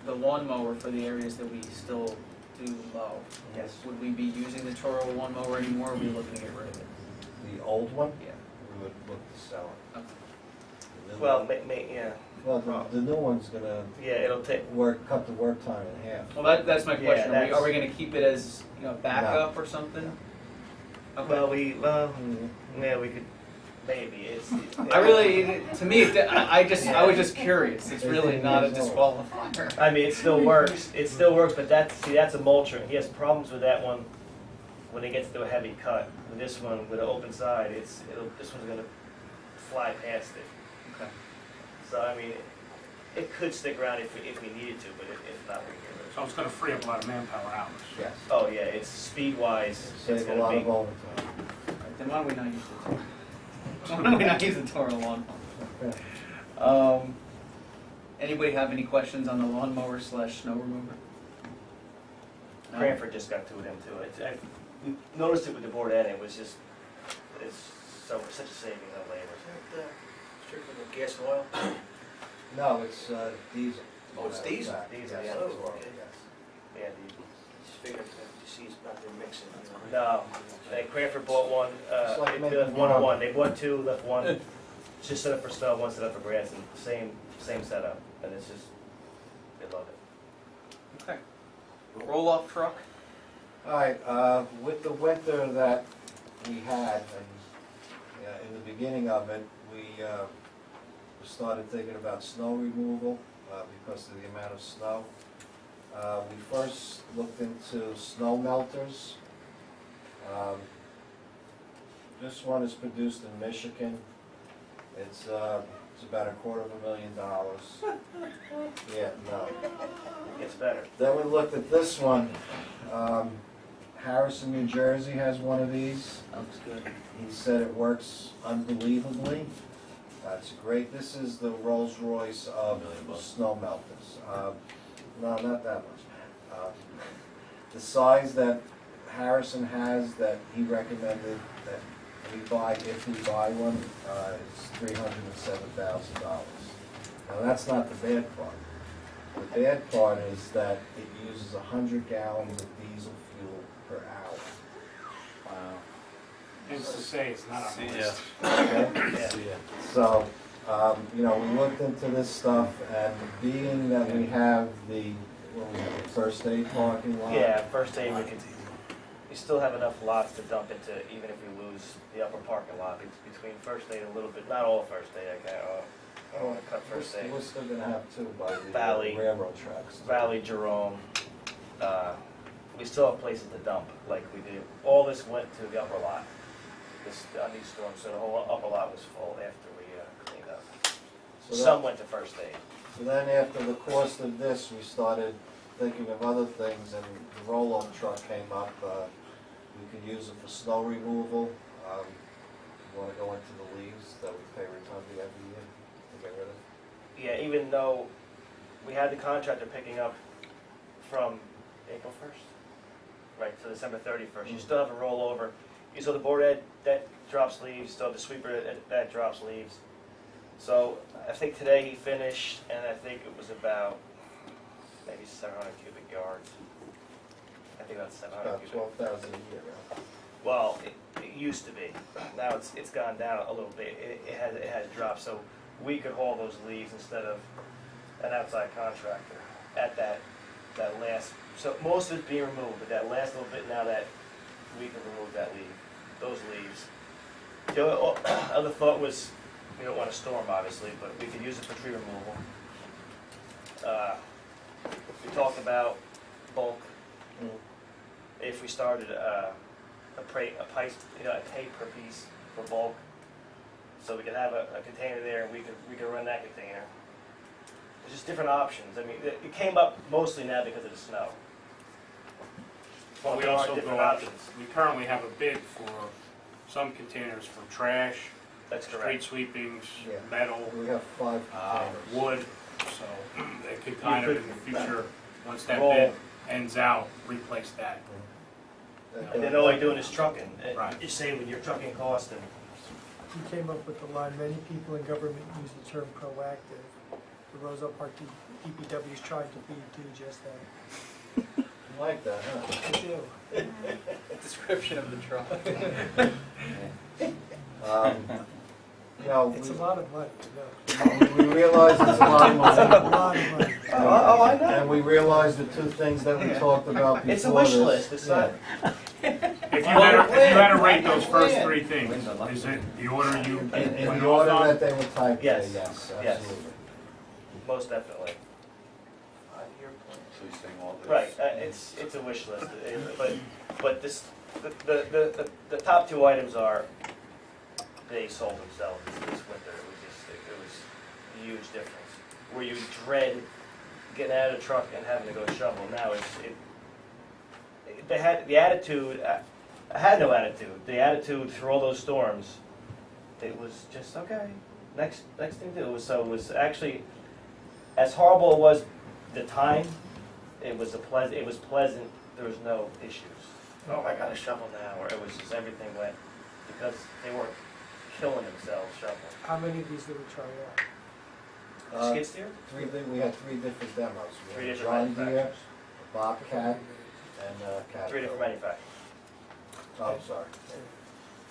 The lawnmower for the areas that we still do mow.
Yes.
Would we be using the Toro lawnmower anymore, or are we looking to get rid of it?
The old one,
Yeah.
we would look to sell it.
Okay.
The new
well,
one-
yeah,
Well, the new one's gonna
yeah, it'll take.
cut the work time in half.
Well, that's my
Yeah,
question. Are we
that's-
going to keep it as, backup or something? Okay.
Well, yeah, we could maybe. It's
I really, to me, I was just curious. It's really not a disqualifier.
I mean, it still works. It still works, but that's a mulcher. He has problems with that one when it gets to a heavy cut. With this one, with an open side, this one's gonna fly past it.
Okay.
So I mean, it could stick around if we needed to, but if not, we can get rid of
So it's gonna free up a lot of manpower hours.
Yes.
it. Oh yeah, it's speed-wise. It's
Save a
gonna
lot
be.
of overtime.
Then why don't we not use the Toro? Why don't we not use the Toro lawnmower? Anybody have any questions on the lawnmower slash snow remover? No?
Cranford just got to him too. We noticed it with the board, and it was just it's such a saving of labor.
Strictly with gas and oil?
No, it's diesel.
Oh, it's diesel?
Diesel, yeah.
Yes.
Yeah,
Just figured to see about their mixing.
No, and Cranford bought one,
It's like
they
making
left one and
wine.
one, they bought 2, left one, just set up for snow, one set up for grass, and same setup, and it's just, they love it.
Okay. Roll-off truck?
All right, with the winter that we had, and in the beginning of it, we started thinking about snow removal because of the amount of snow. We first looked into snow melters. This one is produced in Michigan. It's about $250,000. Yeah, no.
It's better.
Then we looked at this one. Harrison, New Jersey has one of these.
Looks good.
He said it works unbelievably. It's great. This is the Rolls Royce of snow melters. No, not that much. The size that Harrison has that he recommended that we buy, if we buy one, is $307,000. Now that's not the bad part. The bad part is that it uses 100 gallons of diesel fuel per hour.
Wow. It's to say it's not on the
Yeah.
list.
Okay?
Yeah.
So, we looked into this stuff, and being that we have the first aid parking lot.
Yeah, first aid, we still have enough lots to dump into, even if we lose the upper parking lot. It's between first aid and a little bit, not all first aid, okay, I don't wanna cut first aid.
We're still gonna have two by the
Valley.
railroad tracks.
Valley, Jerome, we still have places to dump, like we do. All this went to the upper lot, on these storms, so the whole upper lot was full after we cleaned up.
So
Some went to first aid.
So then after the cost of this, we started thinking of other things, and the roll-off truck came up. We could use it for snow removal. You wanna go into the leaves that we pay Retumby every year to get rid of?
Yeah, even though we had the contractor picking up from April 1st, right, to December 31st, you still have a rollover. You still have the board that drops leaves, you still have the sweeper that drops leaves. So I think today he finished, and I think it was about maybe 700 cubic yards. I think that's 700
About
cubic.
12,000 a year, right?
Well, it used to be. Now it's gone down a little bit. It has dropped. So we could haul those leaves instead of an outside contractor at that last. So most of it's being removed, but that last little bit now that we can remove those leaves. The other thought was, we don't want to storm obviously, but we could use it for tree removal. We talked about bulk. If we started a pay per piece for bulk, so we could have a container there, and we could run that container. There's just different options. I mean, it came up mostly now because of the snow.
But we
there are
also
different
go out,
options.
we currently have a bid for some containers for trash,
That's
street
correct.
sweepings,
Yeah.
metal,
We have 5 containers.
wood, so it could kind of in the future, once that
Roll.
bid ends out, replace that.
And then all you're doing is trucking.
Right.
You're saving your trucking cost and.
He came up with the line, many people in government use the term proactive. The Roselle Park DPW is trying to do just that.
You like that, huh?
They do.
Description of the truck.
You know,
It's a lot of money, you know.
we realize it's a lot of
It's a
money.
lot of money.
Oh, I know.
And we realize the two things that we talked about before
It's a wish
this.
list. It's not.
If you had to rate those first three things, is it the order you
In
went
the
off
order
on?
that they were typed,
Yes.
yes,
Yes.
absolutely.
Most definitely.
So you're saying all this?
Right, it's a wish list, but this, the top two items are, they sold themselves this winter. It was a huge difference. Where you dread getting out of the truck and having to go shovel, now they had the attitude, I had no attitude. The attitude through all those storms, it was just, okay, next thing to do. So it was actually, as horrible it was the time, it was pleasant, there was no issues. Oh, I gotta shovel now, or it was just everything went, because they weren't killing themselves shoveling.
How many of these did we try out?
Skid steer?
We had 3 different demos.
Three
We had
different
John Deere,
manufacturers.
a Bobcat, and Caterpillar.
3 different manufacturers.
Oh, sorry.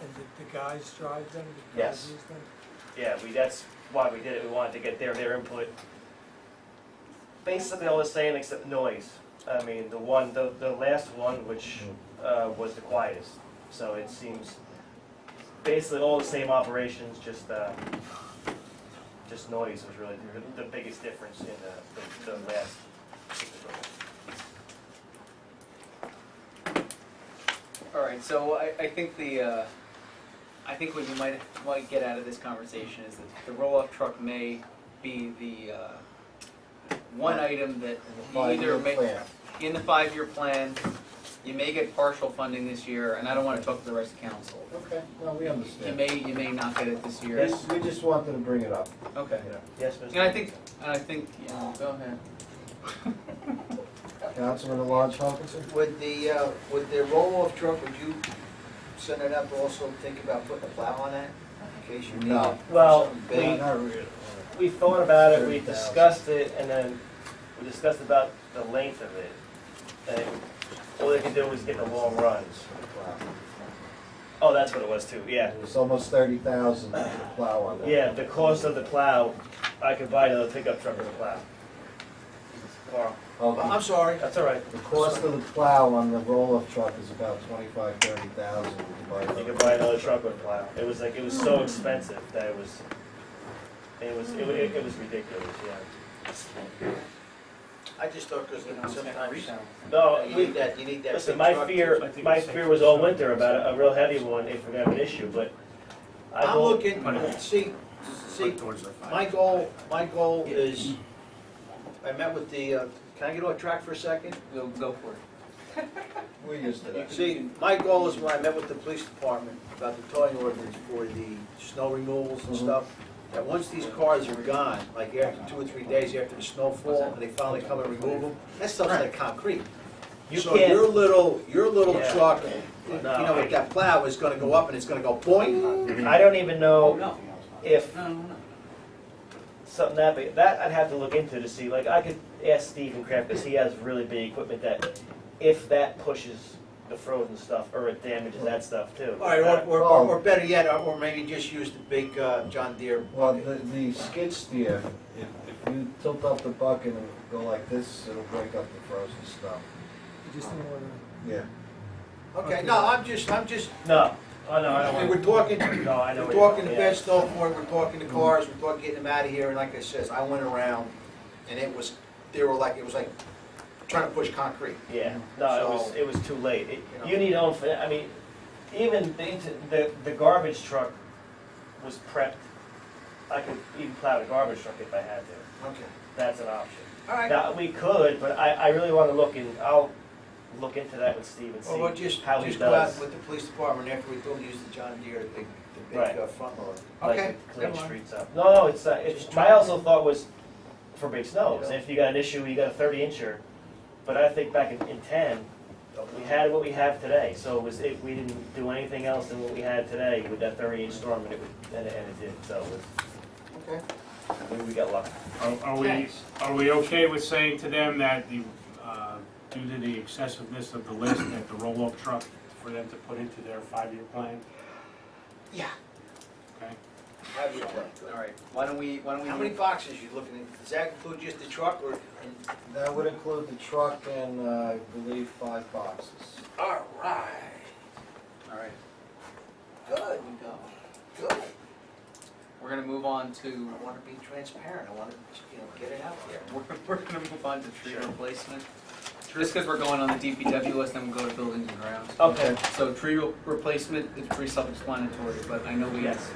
And did the guys drive them? Did the
Yes.
guys use them?
Yeah, that's why we did it, we wanted to get their input. Basically all the same except noise. I mean, the last one, which was the quietest, so it seems basically all the same operations, just noise was really the biggest difference in the last.
All right, so I think I think what you might get out of this conversation is that the roll-off truck may be the one item that you either
5-year
make
plan.
in the 5-year plan. You may get partial funding this year, and I don't want to talk to the rest of council.
Okay, no, we
You
understand.
may not get it this year.
Yes.
We just wanted to bring it up.
Okay.
You know.
Yes, Mr.
And I think, yeah, go ahead.
Councilman at-large Hawkinson?
With the roll-off truck, would you send it up to also think about putting a plow on that, in case you need it?
No.
Well,
Something big?
Not really.
We thought about it, we
30,000.
discussed it, and then we discussed about the length of it. And all they could do was get the long runs.
Wow.
Oh, that's what it was too, yeah.
It was almost 30,000 to plow on that.
Yeah, the cost of the plow, I could buy another pickup truck with a plow. Carl,
Oh,
I'm sorry.
that's all right.
the cost of the plow on the roll-off truck is about 25,000, 30,000.
You could buy another truck with a plow. It was so expensive that it was, It was ridiculous, yeah.
I just thought, because sometimes
No,
you need that
listen,
big
my
truck.
fear was all winter about a real heavy one if we're gonna have an issue, but
I'm looking, see,
Put towards the fire.
my goal is, I met with the, can I get off track for a second?
Go for it.
We're used to that. See, my goal is when I met with the police department about the towing ordinance for the snow removals and stuff, that once these cars are gone, like after 2 or 3 days after the snowfall, and they finally come and remove them, that stuff's like concrete.
you
So
can't.
your little
Yeah.
truck,
No,
with that plow is gonna go up and it's gonna go boing.
I don't even know
No,
if
no, no.
something that big, that I'd have to look into to see, like, I could ask Stephen Kraft, because he has really big equipment that, if that pushes the frozen stuff, or it damages that stuff too.
All right, or better yet, or maybe just use the big John Deere.
Well, the skid steer, if you tilt up the bucket and go like this, it'll break up the frozen stuff.
You just didn't want to.
Yeah.
Okay, no, I'm just,
No, oh no, I don't
we're
want
talking,
no, I know.
we're
what
talking the
you're-
bed snow for it, we're talking the cars, we're talking getting them out of here, and like I says, I went around, and it was like trying to push concrete.
Yeah, no,
So-
it was too late.
You know.
You need own, I mean, even the garbage truck was prepped. I could even plow the garbage truck if I had to.
Okay.
That's an option.
All right.
Now, we could, but I really want to look in, I'll look into that with Steve and
Well, we'll
see
just
how he
go out
does.
with the police department after we don't use the John Deere, the big
Right.
front loader.
Like
Okay,
to clean
never mind.
streets up. No, it's not, it's, my also thought was for big snows. If you got an issue, you got a 30-incher. But I think back in 10, we had what we have today. So we didn't do anything else than what we had today with that 30-inch storm, and it did. So
Okay.
we got lucky.
Are we okay with saying to them that due to the excessiveness of the list, that the roll-off truck for them to put into their 5-year plan?
Yeah.
Okay.
I would,
All right, why don't we
how many boxes you looking at? Does that include just the truck or?
That would include the truck and, I believe, 5 boxes.
All right.
All right,
Good,
we go.
good.
We're gonna move on to,
I want to be transparent. I want to, get it out there.
we're gonna move on to tree replacement. Just because we're going on the DPW list, then we'll go to buildings and grounds.
Okay.
So tree replacement is pretty self-explanatory, but I know we
Yes.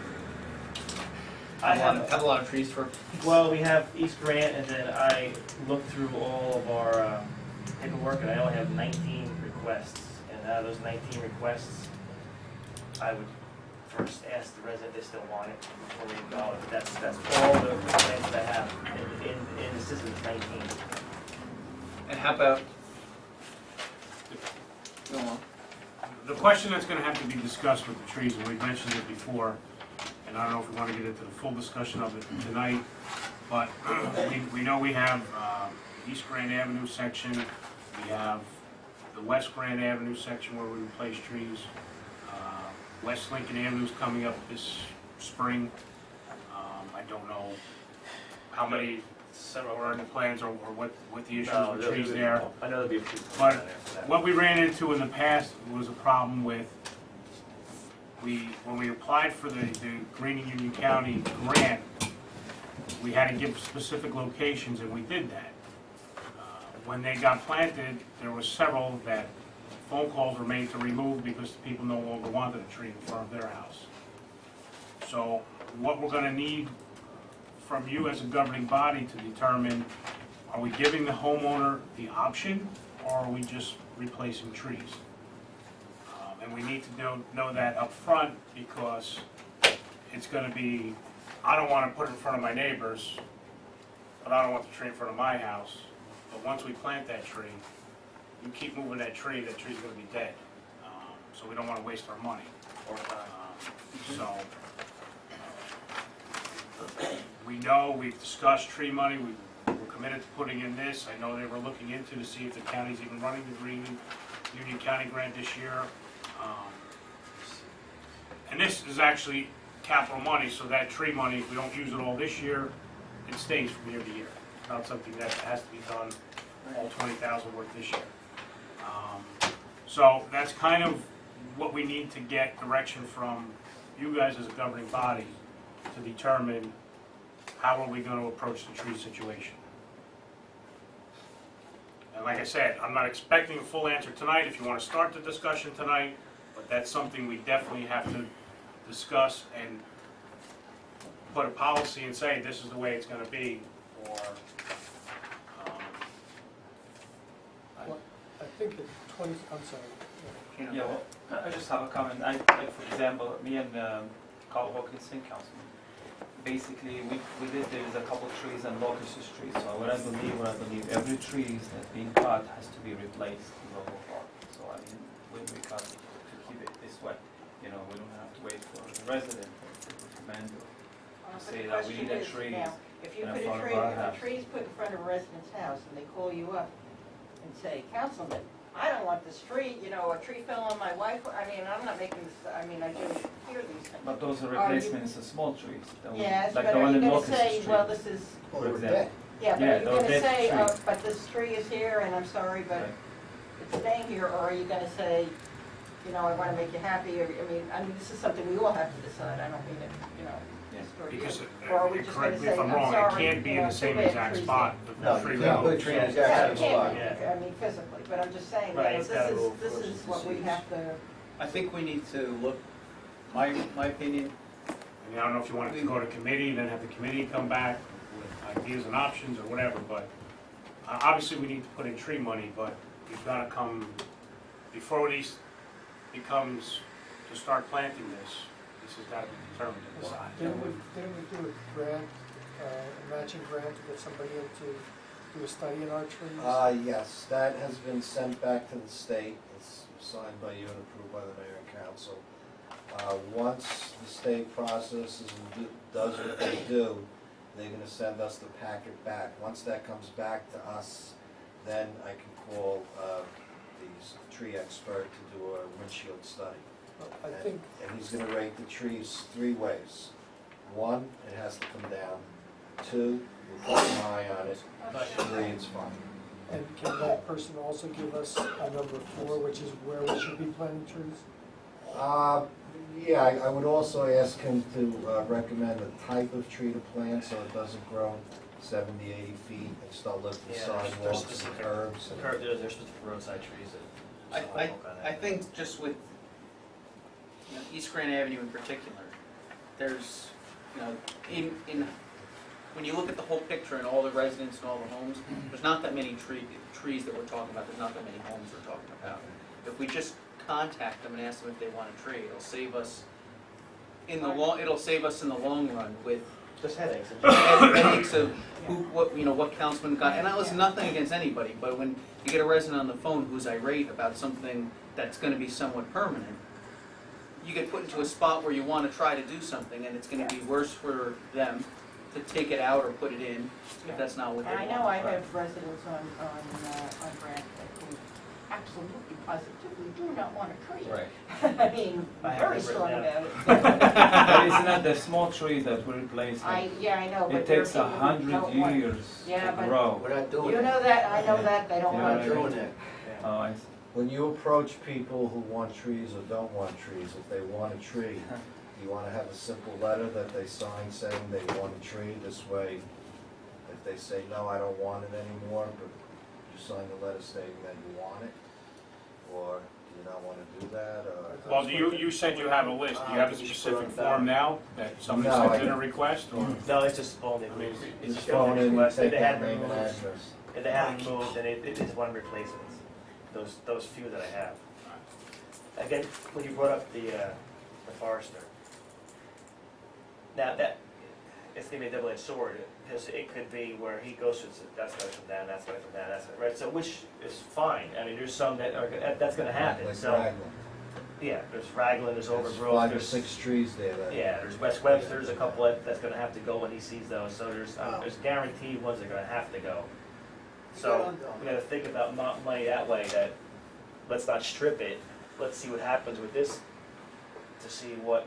have a lot of trees for.
Well, we have East Grant, and then I looked through all of our paperwork, and I only have 19 requests. And out of those 19 requests, I would first ask the resident if they still want it before we acknowledge it. That's all the plans that I have in the system, is 19.
And how about? Go on.
The question that's gonna have to be discussed with the trees, and we mentioned it before, and I don't know if we wanna get into the full discussion of it tonight, but we know we have East Grand Avenue section, we have the West Grand Avenue section where we replace trees, West Lincoln Avenue's coming up this spring. I don't know how many are in the plans or what the issues with trees there.
I know there'll be a few.
But
down there for that.
what we ran into in the past was a problem with, when we applied for the Green and Union County grant, we had to give specific locations, and we did that. When they got planted, there were several that phone calls were made to remove because the people no longer wanted a tree in front of their house. So what we're gonna need from you as a governing body to determine, are we giving the homeowner the option, or are we just replacing trees? And we need to know that up front, because it's gonna be, I don't wanna put it in front of my neighbors, but I don't want the tree in front of my house. But once we plant that tree, you keep moving that tree's gonna be dead. So we don't wanna waste our money. So, we know, we've discussed tree money, we're committed to putting in this. I know they were looking into to see if the county's even running the Green Union County grant this year. And this is actually capital money, so that tree money, if we don't use it all this year, it stays from year to year. It's not something that has to be done all 20,000 worth this year. So that's kind of what we need to get direction from you guys as a governing body to determine how are we gonna approach the tree situation? And like I said, I'm not expecting a full answer tonight, if you wanna start the discussion tonight, but that's something we definitely have to discuss and put a policy and say, this is the way it's gonna be, or,
Well, I think the 20, I'm sorry.
Yeah, well, I just have a comment. Like for example, me and Carl Hawkinson, councilman, basically we did, there's a couple trees and locust trees. So what I believe every tree that's being cut has to be replaced in the whole park. So I mean, when we cut to keep it this way, you know, we don't have to wait for the resident to recommend or
But
say
the
that we
question
need a
is,
tree.
now, if you
in
put a
front of
tree,
our
if
house.
a tree's put in front of a resident's house and they call you up and say, Councilman, I don't want this tree, you know, a tree fell on my wife, I mean, I'm not making this, I mean, I do hear these things.
But those are
Are you-
replacements of small trees. that we-
Yes,
like
but
the
are
one
you
in
gonna
Locust
say,
Street.
well, this is,
Well,
For
we're
example.
dead.
yeah, but
Yeah,
are you
those
gonna
dead
say,
trees.
but this tree is here and I'm sorry, but
Right.
it's staying here, or are you gonna say, you know, I wanna make you happy, or, I mean, this is something we all have to decide, I don't mean it, you know,
Yeah.
just for you.
because,
Or are we just
correct
gonna
me if
say,
I'm
I'm
wrong, it
sorry,
can't be
you
in
know,
the
too
same
bad
exact
tree's
spot.
No,
The tree
you can't
will-
put a tree in the
Yeah,
exact
it
same spot.
can't, I mean, physically, but I'm just saying, you
Right,
know,
it's gotta move
this
versus
is what we
disease.
have to,
I think we need to look, my opinion,
I mean, I don't know if you want it to go to committee, then have the committee come back with ideas and options or whatever, but obviously we need to put in tree money, but we've gotta come, before these becomes, to start planting this has gotta be determined and decided.
Didn't we do a grant, a matching grant to get somebody in to do a study in our trees?
Yes, that has been sent back to the state. It's signed by you and approved by the mayor and council. Once the state processes and does what they do, they're gonna send us the packet back. Once that comes back to us, then I can call the tree expert to do a windshield study.
I think,
And he's gonna rate the trees 3 ways. 1, it has to come down. 2, we'll keep an eye on it. 3, it's fine.
and can that person also give us a number 4, which is where we should be planting trees?
Yeah, I would also ask him to recommend a type of tree to plant so it doesn't grow 70, 80 feet and start lifting
Yeah,
sidewalks
there's
and
specific
curbs. and-
There's specific roadside trees that.
I think just with, you know, East Grand Avenue in particular, there's, you know, when you look at the whole picture and all the residents and all the homes, there's not that many trees that we're talking about, there's not that many homes we're talking about. If we just contact them and ask them if they want a tree, it'll save us in the long run with
Just headaches.
headaches of what councilman got, and that was nothing against anybody, but when you get a resident on the phone who's irate about something that's gonna be somewhat permanent, you get put into a spot where you wanna try to do something, and it's gonna be worse for them to take it out or put it in, if that's not what they
I
want.
know I have residents on Grant who absolutely positively do not want a tree.
right.
I mean,
I have
very
it
strong
written
about it.
But it's not the small trees that we replace.
I know, but
It
there are
takes
people who
100
don't want.
years
Yeah,
to
but-
grow.
We're not doing
You
it.
know that, I know that, they don't
Yeah,
want
We're
a
not
tree.
doing that.
Oh, I see.
When you approach people who want trees or don't want trees, if they want a tree, you want to have a simple letter that they sign saying they want a tree. This way, if they say, no, I don't want it anymore, but you sign the letter stating that you want it, or do you not want to do that, or?
Well, you said you have a list, do you have a specific form now that somebody
No,
sends in
I-
a request, or?
No, it's just all they
I mean,
It's
Just
just
phone in,
request. If
take
they
their
hadn't
name and
moved,
address.
if they haven't moved, then it is one replacement. Those few that I have. Again, when you brought up the forester, now that, it's gonna be a double-edged sword, because it could be where he goes, that's gonna come down, that's gonna come down, that's gonna, right, so which is fine, I mean, there's some that are, that's gonna happen,
Like
so,
Raglan.
yeah, there's raglan, there's
There's
overgrowth,
5 or
there's.
6 trees there that.
Yeah, there's West Webster's, a couple that's gonna have to go when he sees those, so there's guaranteed ones that are gonna have to go. So, we gotta think about money that way, that, let's not strip it, let's see what happens with this, to see what,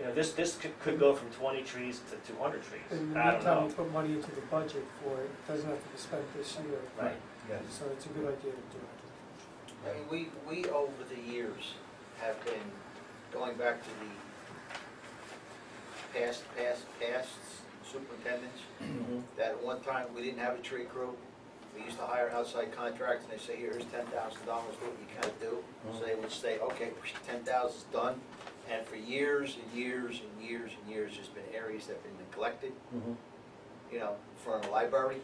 you know, this could go from 20 trees to 200 trees,
In the
I don't
meantime,
know.
we put money into the budget for it, it doesn't have to be spent this year.
Right.
Yes.
So it's a good idea to do it.
I mean, we over the years have been going back to the past superintendents, that at one time, we didn't have a tree crew. We used to hire outside contractors, and they say, here's $10,000, do what you gotta do. So they would say, okay, 10,000 is done. And for years and years and years and years, there's been areas that have been neglected. You know, for a library,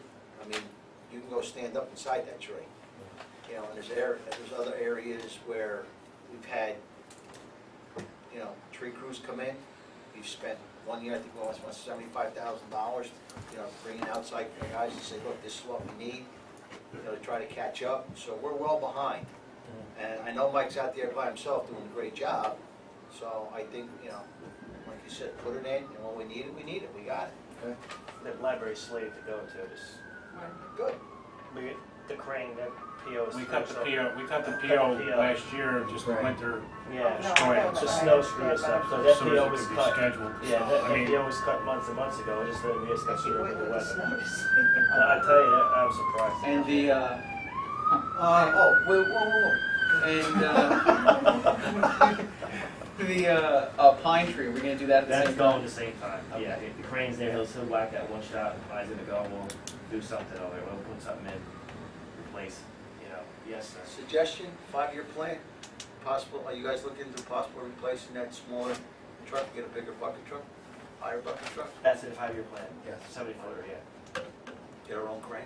I mean, you can go stand up inside that tree. You know, and there's other areas where we've had, you know, tree crews come in. We've spent one year, I think, well, it's $75,000, you know, bringing outside guys and say, look, this is what we need, you know, to try to catch up. So we're well behind. And I know Mike's out there by himself doing a great job. So I think, you know, like you said, put it in, and when we need it, we got it.
The library's slated to go to this.
Good.
The crane, that PO is.
We cut the PO last year, just the winter
Yeah,
destroyed it.
it's a snow screw and stuff, so
As
that
soon as
PO
it
was
could be
cut.
scheduled.
Yeah,
So,
that
I mean,
PO was cut months and months ago, just so we just got screwed up with the weather. I tell you, I'm surprised.
And the, the pine tree, we're gonna do that at the
That's
same
going
time?
at the same time, yeah, the crane's there, he'll whack that one shot, the pine's gonna go, and we'll do something over there, we'll put something in, replace, you know, yes, sir.
Suggestion, 5-year plan, possible, are you guys looking into possible replacing that smaller truck, get a bigger bucket truck, higher bucket truck,
That's in a 5-year plan?
Yes.
70-footer, yeah.
get our own crane?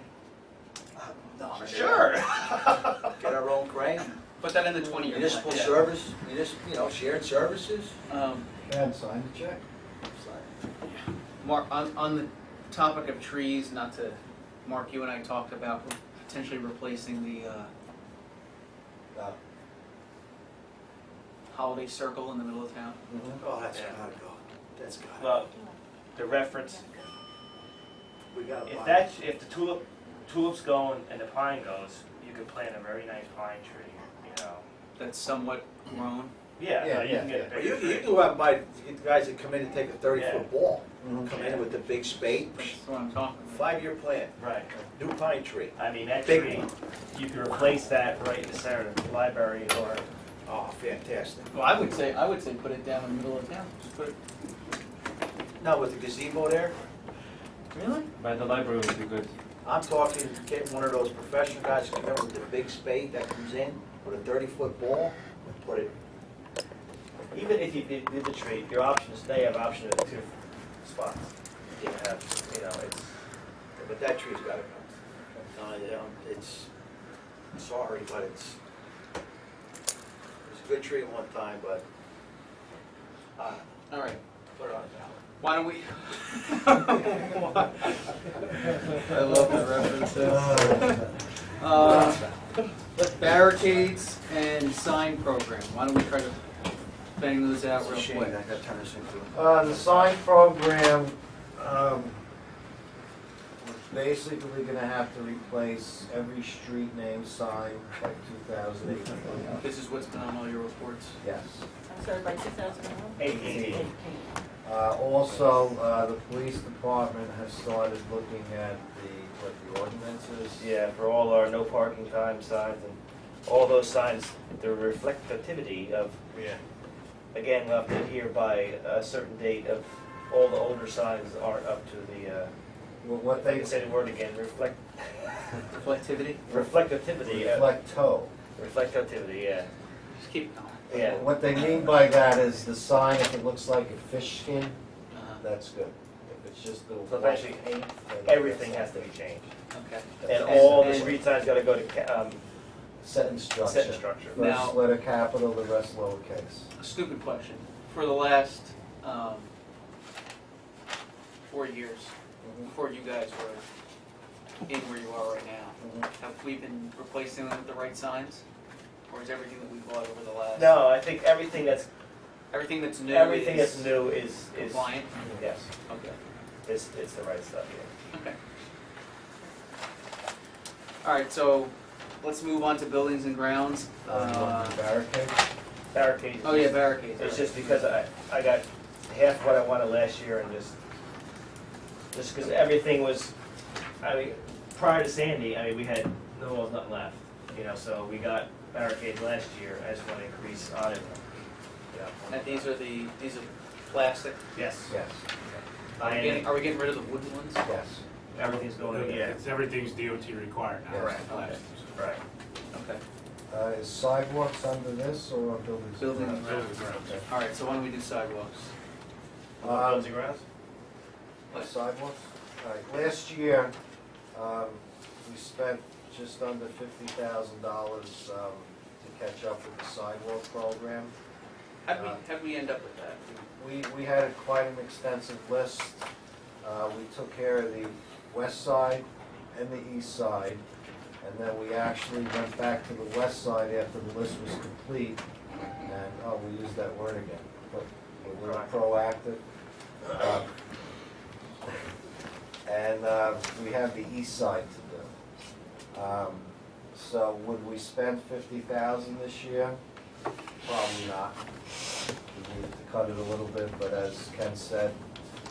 No,
Sure.
Get our own crane,
Put that in the 20-year plan.
municipal service, you know, shared services.
And sign the check.
Mark, on the topic of trees, not to, Mark, you and I talked about potentially replacing the holiday circle in the middle of town.
Oh, that's
Yeah.
gotta go, that's gotta go.
Well, the reference,
We gotta
if
buy it.
if the tulip's going and the pine goes, you can plant a very nice pine tree, you know.
That's somewhat grown.
Yeah, no, you can get a
But
bigger
you
tree.
can go out and buy, get guys that come in and take a 30-foot ball, come in
Yeah.
with the big spade,
That's what I'm talking about.
5-year plan,
Right.
new pine tree.
I mean, that
Big
tree,
one.
you can replace that right in the center of the library or,
Oh, fantastic.
Well, I would say put it down in the middle of town. Just put it.
Now with the gazebo there,
really?
By the library would be good.
I'm talking getting one of those professional guys to come in with the big spade that comes in with a 30-foot ball, and put it,
Even if you did the tree, your options, they have option of 2 spots. You can have, you know, it's,
but that tree's gotta go. You know, it's, sorry, but it's a good tree at one time, but,
All right.
put it on the ballot.
Why don't we? I love the references. Barricades and sign program. Why don't we try to bang those out
It's a
real
shame
quick?
that got turned us into.
The sign program, we're basically gonna have to replace every street name sign by 2018.
This is what's been on all your reports.
Yes.
I'm sorry, by 2001?
18.
Also, the police department has started looking at the ordinances.
Yeah, for all our no parking time signs and all those signs, the reflectivity of, again, we'll have to adhere by a certain date of, all the older signs aren't up to the,
What
if I
they
can say the word again,
Reflectivity.
reflectivity. Reflectivity, yeah.
Just keep going.
Yeah.
What they mean by that is the sign, if it looks like a fish skin, that's good. If it's just the
So
white
actually,
paint, then
everything has to be changed.
Okay.
And all the
And-
street signs gotta go to,
sentence structure.
sentence structure.
Now-
First letter capital, the rest lowercase.
A stupid question. For the last 4 years, before you guys were in where you are right now, have we been replacing them with the right signs? Or is everything that we bought over the last?
No, I think everything that's
New
Everything
is
that's new is,
compliant?
yes,
Okay.
it's the right stuff, yeah.
Okay. All right, so let's move on to buildings and grounds.
Barricade?
Barricades.
Oh yeah, barricades.
It's just because I got half what I wanted last year and just because everything was, I mean, prior to Sandy, I mean, we had almost nothing left, you know, so we got barricades last year. I just want to increase on it. Yeah.
And these are plastic.
Yes.
Yes.
Are we getting rid of the wooden ones?
Yes.
Everything's going in.
Yeah, everything's DOT required now.
Yes.
Right. Right.
Okay.
Is sidewalks under this or buildings?
Building and
Building
grounds.
grounds.
Okay.
All right, so why don't we do sidewalks?
Buildings and grounds?
What?
Sidewalks? All right, last year, we spent just under $50,000 to catch up with the sidewalk program.
How'd we end up with that?
We had quite an extensive list. We took care of the west side and the east side, and then we actually went back to the west side after the list was complete, and, we used that word again, but we were proactive. And we have the east side to do. So would we spend $50,000 this year? Probably not. We need to cut it a little bit, but as Ken said,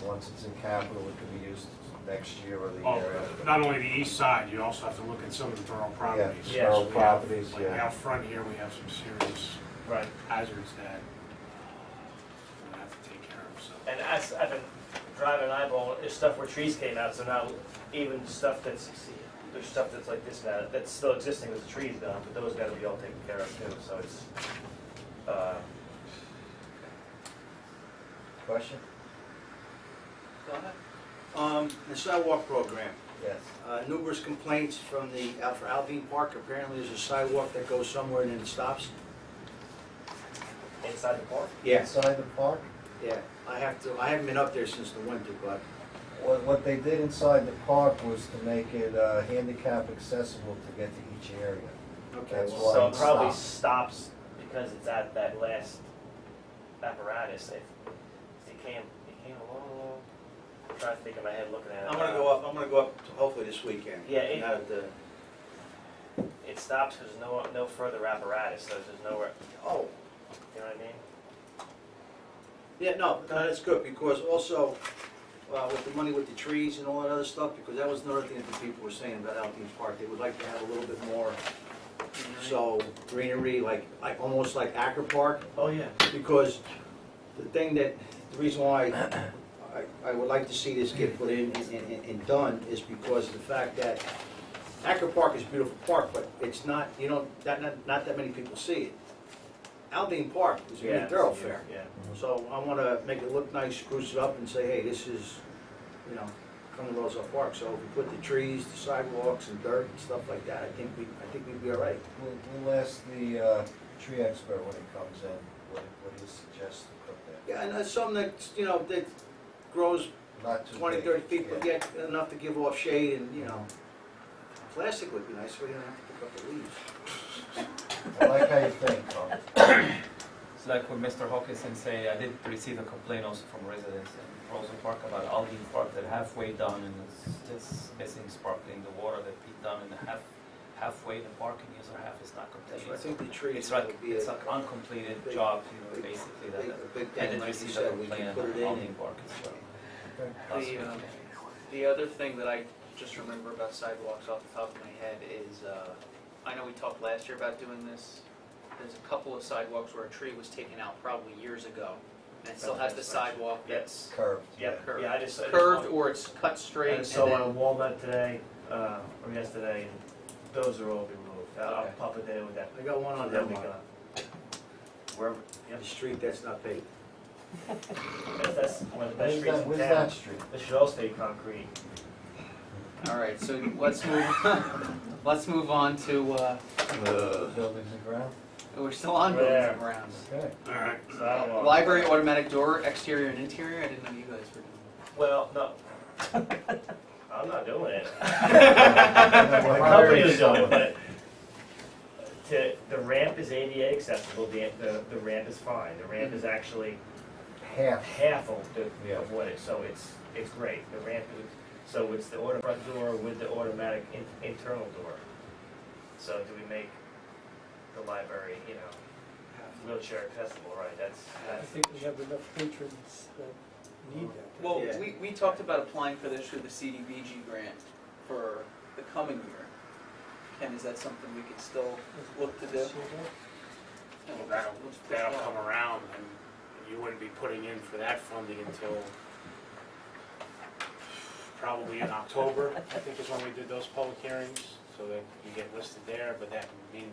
once it's in capital, it could be used next year or the year after.
Not only the east side, you also have to look at some of the borough properties.
Yeah, borough properties,
Like
yeah.
out front here, we have some serious hazards that we have to take care of, so.
And as I've been driving an eyeball, there's stuff where trees came out, so now even stuff there's stuff that's like this now, that's still existing because the tree's gone, but those gotta be all taken care of too, so it's,
Question?
Go ahead.
The sidewalk program.
Yes.
Numerous complaints from for Alpine Park. Apparently there's a sidewalk that goes somewhere and then it stops.
inside the park.
Yeah,
Inside the park?
yeah. I haven't been up there since the winter, but
What they did inside the park was to make it handicap accessible to get to each area.
okay.
That's
well,
why
So
it
it probably
stopped.
stops because it's at that last apparatus. It came along. I'm trying to think in my head looking at it.
I'm gonna go up hopefully this weekend.
Yeah, it-
Now that
It stops because there's no further apparatus, so there's nowhere,
oh,
you know what I mean?
yeah, no, that's good, because also, with the money with the trees and all that other stuff, because that was another thing that the people were saying about Alpine Park, they would like to have a little bit more, greenery, like almost like Acker Park,
Oh, yeah.
because the reason why I would like to see this get put in and done is because of the fact that Acker Park is a beautiful park, but it's not, not that many people see it. Alpine Park is a
Yeah.
big thoroughfare.
Yeah.
So I want to make it look nice, spruce it up, and say, hey, this is, come to Roselle Park. So if we put the trees, the sidewalks, and dirt and stuff like that, I think we'd be all right.
We'll ask the tree expert when he comes in, what he suggests to put there.
Yeah, and that's something that that grows
Not too
20,
big.
30 feet, but
Yeah.
yet enough to give off shade, and plastic would be nice, so you don't have to pick up the leaves.
I like how you think, Carl.
It's like what Mr. Hawkinson say, I did receive a complaint also from residents in Roselle Park about Aldine Park that halfway done and it's missing sparkling the water that be done in the halfway the park and the other half is not
That's
completed.
what I think the trees
It's like,
would be
it's an uncompleted
big-
job,
big-
basically,
a
that
big
I
thing,
did
like you
receive a
said, we
complaint
can put it
about
in.
Aldine Park as well.
Okay.
The other thing that I just remember about sidewalks off the top of my head is, I know we talked last year about doing this. There's a couple of sidewalks where a tree was taken out probably years ago. And it still has the sidewalk that's
Curved.
Yep,
curved.
yeah, I just
Curved or it's cut
I
straight and
just saw one
then,
on Walnut today, or yesterday, and those are all removed. I'll
Okay.
pop it in with that.
I got one on
They'll be
the
gone. Wherever,
the street that's not paved.
that's one of the best streets in
Where's
town.
that street?
This should all stay concrete.
alright, so let's move on to,
Buildings and ground?
we're still on
Over
buildings
there.
and grounds.
Okay.
All right.
So I don't know.
Library automatic door, exterior and interior, I didn't know you guys were doing
Well, no. I'm not doing it.
The
My company is doing it, but the ramp is ADA accessible, the ramp is fine. The ramp is actually half of what it, so it's great. The ramp is, so it's the front door with the automatic internal door. So do we make the library, wheelchair accessible, right?
I think we have enough patrons that need that.
Well,
Yeah.
we talked about applying for this through the CDBG grant for the coming year. Ken, is that something we could still look to do?
Well, that'll come around, and you wouldn't be putting in for that funding until probably in October, I think is when we did those public hearings, so that you get listed there, but that would mean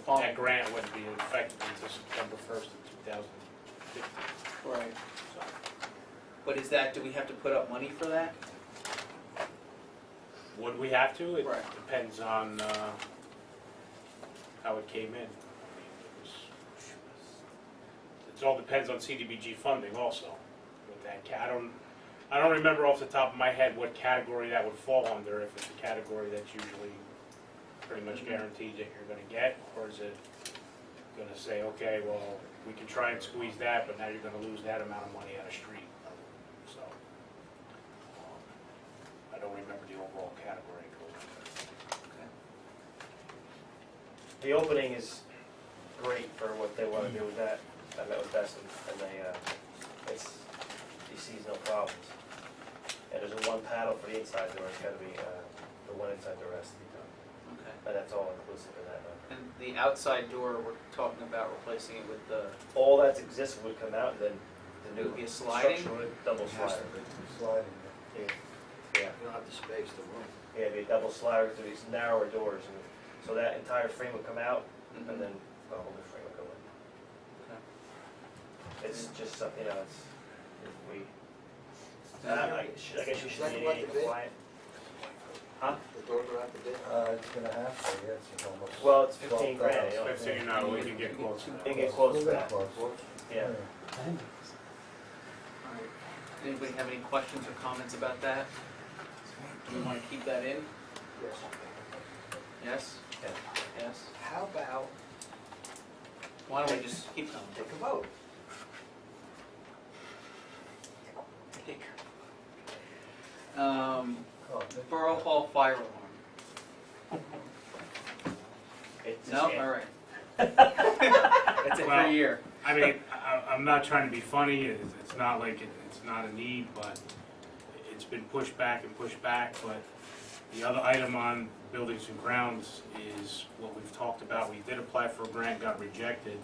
that grant wouldn't be effective until September 1st of 2015.
Right.
So,
But is that, do we have to put up money for that?
would we have to? It
Right.
depends on how it came in. It all depends on CDBG funding also. With that, I don't remember off the top of my head what category that would fall under. If it's a category that's usually pretty much guaranteed that you're going to get, or is it going to say, okay, well, we can try and squeeze that, but now you're going to lose that amount of money at a street. So I don't remember the overall category.
The opening is great for what they want to do with that. I met with Besson, and he sees no problems. And there's a one paddle for the inside door, it's gotta be, the one inside door has to be done.
Okay.
And that's all inclusive in that number.
And the outside door, we're talking about replacing it with the,
All that's existing would come out, and then
it
the new
would be a sliding?
structure would double slider.
Sliding.
Yeah,
You don't have the space, the room.
yeah, it'd be a double slider through these narrower doors, and so that entire frame would come out, and then the whole new frame would go in.
Okay.
It's just something, it's, if we, I guess you should be ADA compliant. Huh?
The door go out the bid? It's gonna have to, yes, it's almost.
Well, it's 15 grand, you know.
15, no, we can get close.
You can get close to
We'll
that,
get close.
yeah.
All right. Anybody have any questions or comments about that? Do we want to keep that in?
Yes.
Yes?
Yeah.
Yes?
How about
Why don't we just keep going?
take a vote?
Borough Hall fire alarm.
It's
No?
a scam.
All right. That's it for
Well,
a year.
I mean, I'm not trying to be funny, it's not like it's not a need, but it's been pushed back and pushed back, but the other item on buildings and grounds is what we've talked about. We did apply for a grant, got rejected,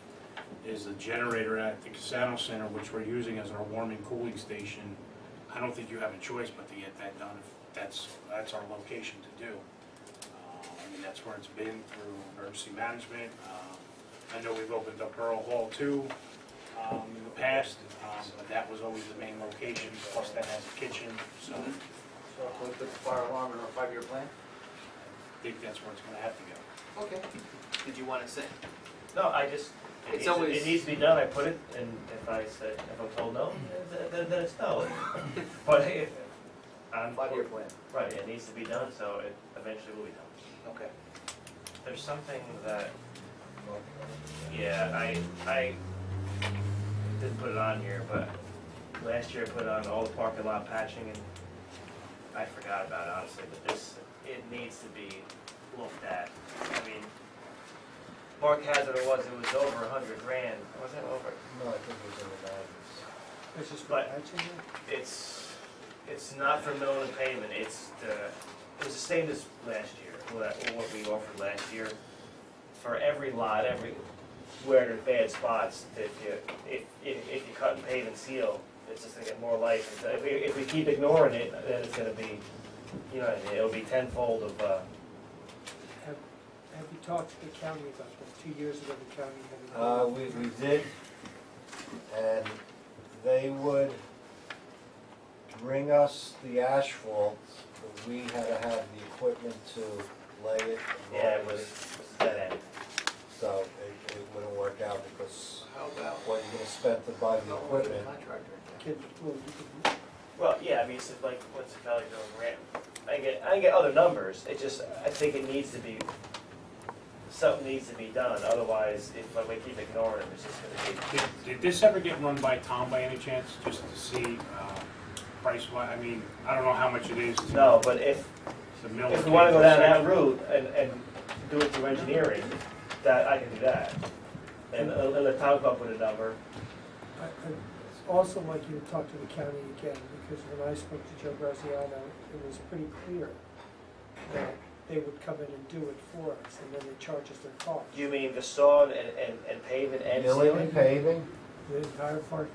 is a generator at the Casano Center, which we're using as our warming cooling station. I don't think you have a choice but to get that done if that's our location to do. I mean, that's where it's been through emergency management. I know we've opened up Borough Hall too in the past, but that was always the main location, plus that has a kitchen, so I
So if we put the fire alarm in our 5-year plan?
think that's where it's gonna have to go.
Okay.
Did you want to say?
No, I just,
It's always-
it needs to be done, I put it, and if I'm told no, then it's no. But hey, I'm,
5-year plan.
right, it needs to be done, so it eventually will be done.
Okay.
There's something that, yeah, I didn't put it on here, but last year I put on all the parking lot patching, and I forgot about it honestly, but it needs to be looked at. I mean, Mark Hazard it was over 100 grand, was it over?
No, I think it was in the magazines.
It's just
But-
patching it?
It's not for middle of the pavement, it was the same as last year, what we offered last year. For every lot, where there's bad spots, if you cut and pave and seal, it's just gonna get more life. If we keep ignoring it, then it's gonna be, you know, it'll be tenfold of,
Have you talked to the county about that? 2 years ago, the county had.
We did, and they would bring us the asphalt, but we had to have the equipment to lay it. and
yeah, it
roll
was dead end.
So it wouldn't work out because
How about?
what you're gonna spend to buy the equipment.
Contractor.
Kid, well, you could-
Well, yeah, I mean, it's like, what's the Valley doing grant? I get other numbers, I think it needs to be, something needs to be done, otherwise, if we keep ignoring it, it's just gonna be.
Did this ever get run by Tom by any chance, just to see price wise? I mean, I don't know how much it is to.
No, but if
mill
we wanna go down that
section.
route and do it through engineering, that, I can do that. And let Tom come up with a number.
I'd also like you to talk to the county again, because when I spoke to Joe Graziano, it was pretty clear that they would come in and do it for us, and then they charge us their cost.
You mean the saw and pave it and
Milling
sealing?
and paving,
The entire parking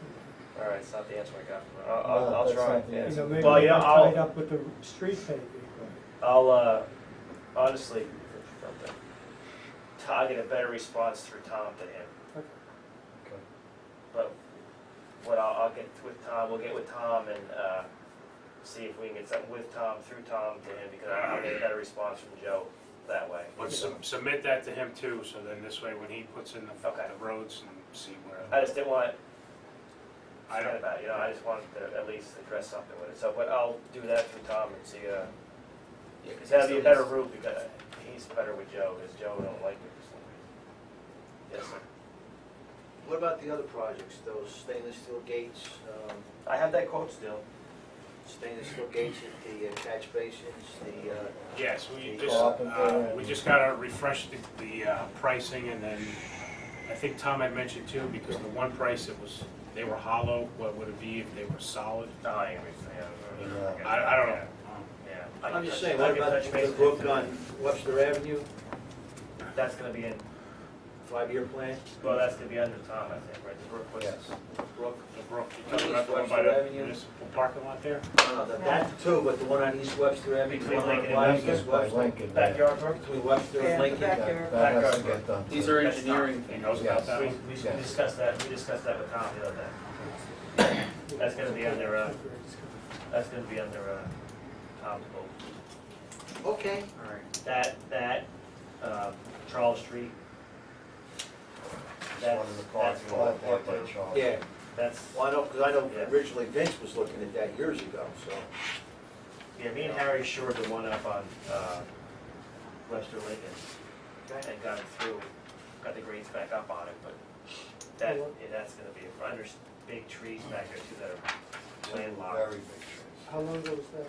All right, it's not the answer I got from her.
No,
I'll
that's
try.
not the
Yeah.
answer.
You know, maybe
Well,
we
you know,
got
I'll-
tied up with the street paving.
I'll, honestly, I'll get a better response through Tom to him.
Okay.
But what I'll get with Tom, we'll get with Tom and, see if we can get something with Tom, through Tom to him, because I'll get a better response from Joe that way.
But submit that to him too, so then this way when he puts in the
Okay.
roads and see where.
I just didn't want,
I
forget
don't,
about it, you know, I just wanted to at least address something with it. So, but I'll do that through Tom and see,
Yeah, 'cause
that'd be a better
he's-
route, because he's better with Joe, because Joe don't like it for some reason. Yes, sir.
What about the other projects, those stainless steel gates,
I have that quote still.
stainless steel gates at the catch basins, the,
yes, we
the
just gotta refresh the pricing, and then I think Tom had mentioned too, because the one price they were hollow, what would it be if they were solid?
No, I ain't gonna
I don't know.
Yeah.
I'm just saying, what about the brook on Webster Avenue,
That's gonna be in,
5-year plan?
well, that's gonna be under Tom, I think, right? The brook was.
Yes. Brook?
The brook, you talking about the one by the municipal parking lot there?
No, that too, but the one on East Webster Avenue,
Between
the one on
Lincoln and
Webster,
Lincoln, by
Webster,
Lincoln.
Backyard brook?
between Webster and
Yeah,
Lincoln.
backyard.
That has to
Backyard.
get done.
These are
That's
engineering
He
things.
knows about that
We
one?
we discussed that, with Tom the other day. That's gonna be under, that's gonna be under, Tom's vote.
Okay.
All right.
That, Charles Street.
It's one of the cars,
That's
all
all
that they charge.
Yeah,
That's,
well, I know, because I know
Yeah.
originally Vince was looking at that years ago, so.
yeah, me and Harry shored the one up on, Webster Lincoln. And got it through, got the grades back up on it, but that's gonna be, under big trees back there too that are landlocked.
Very big trees.
How long ago was that?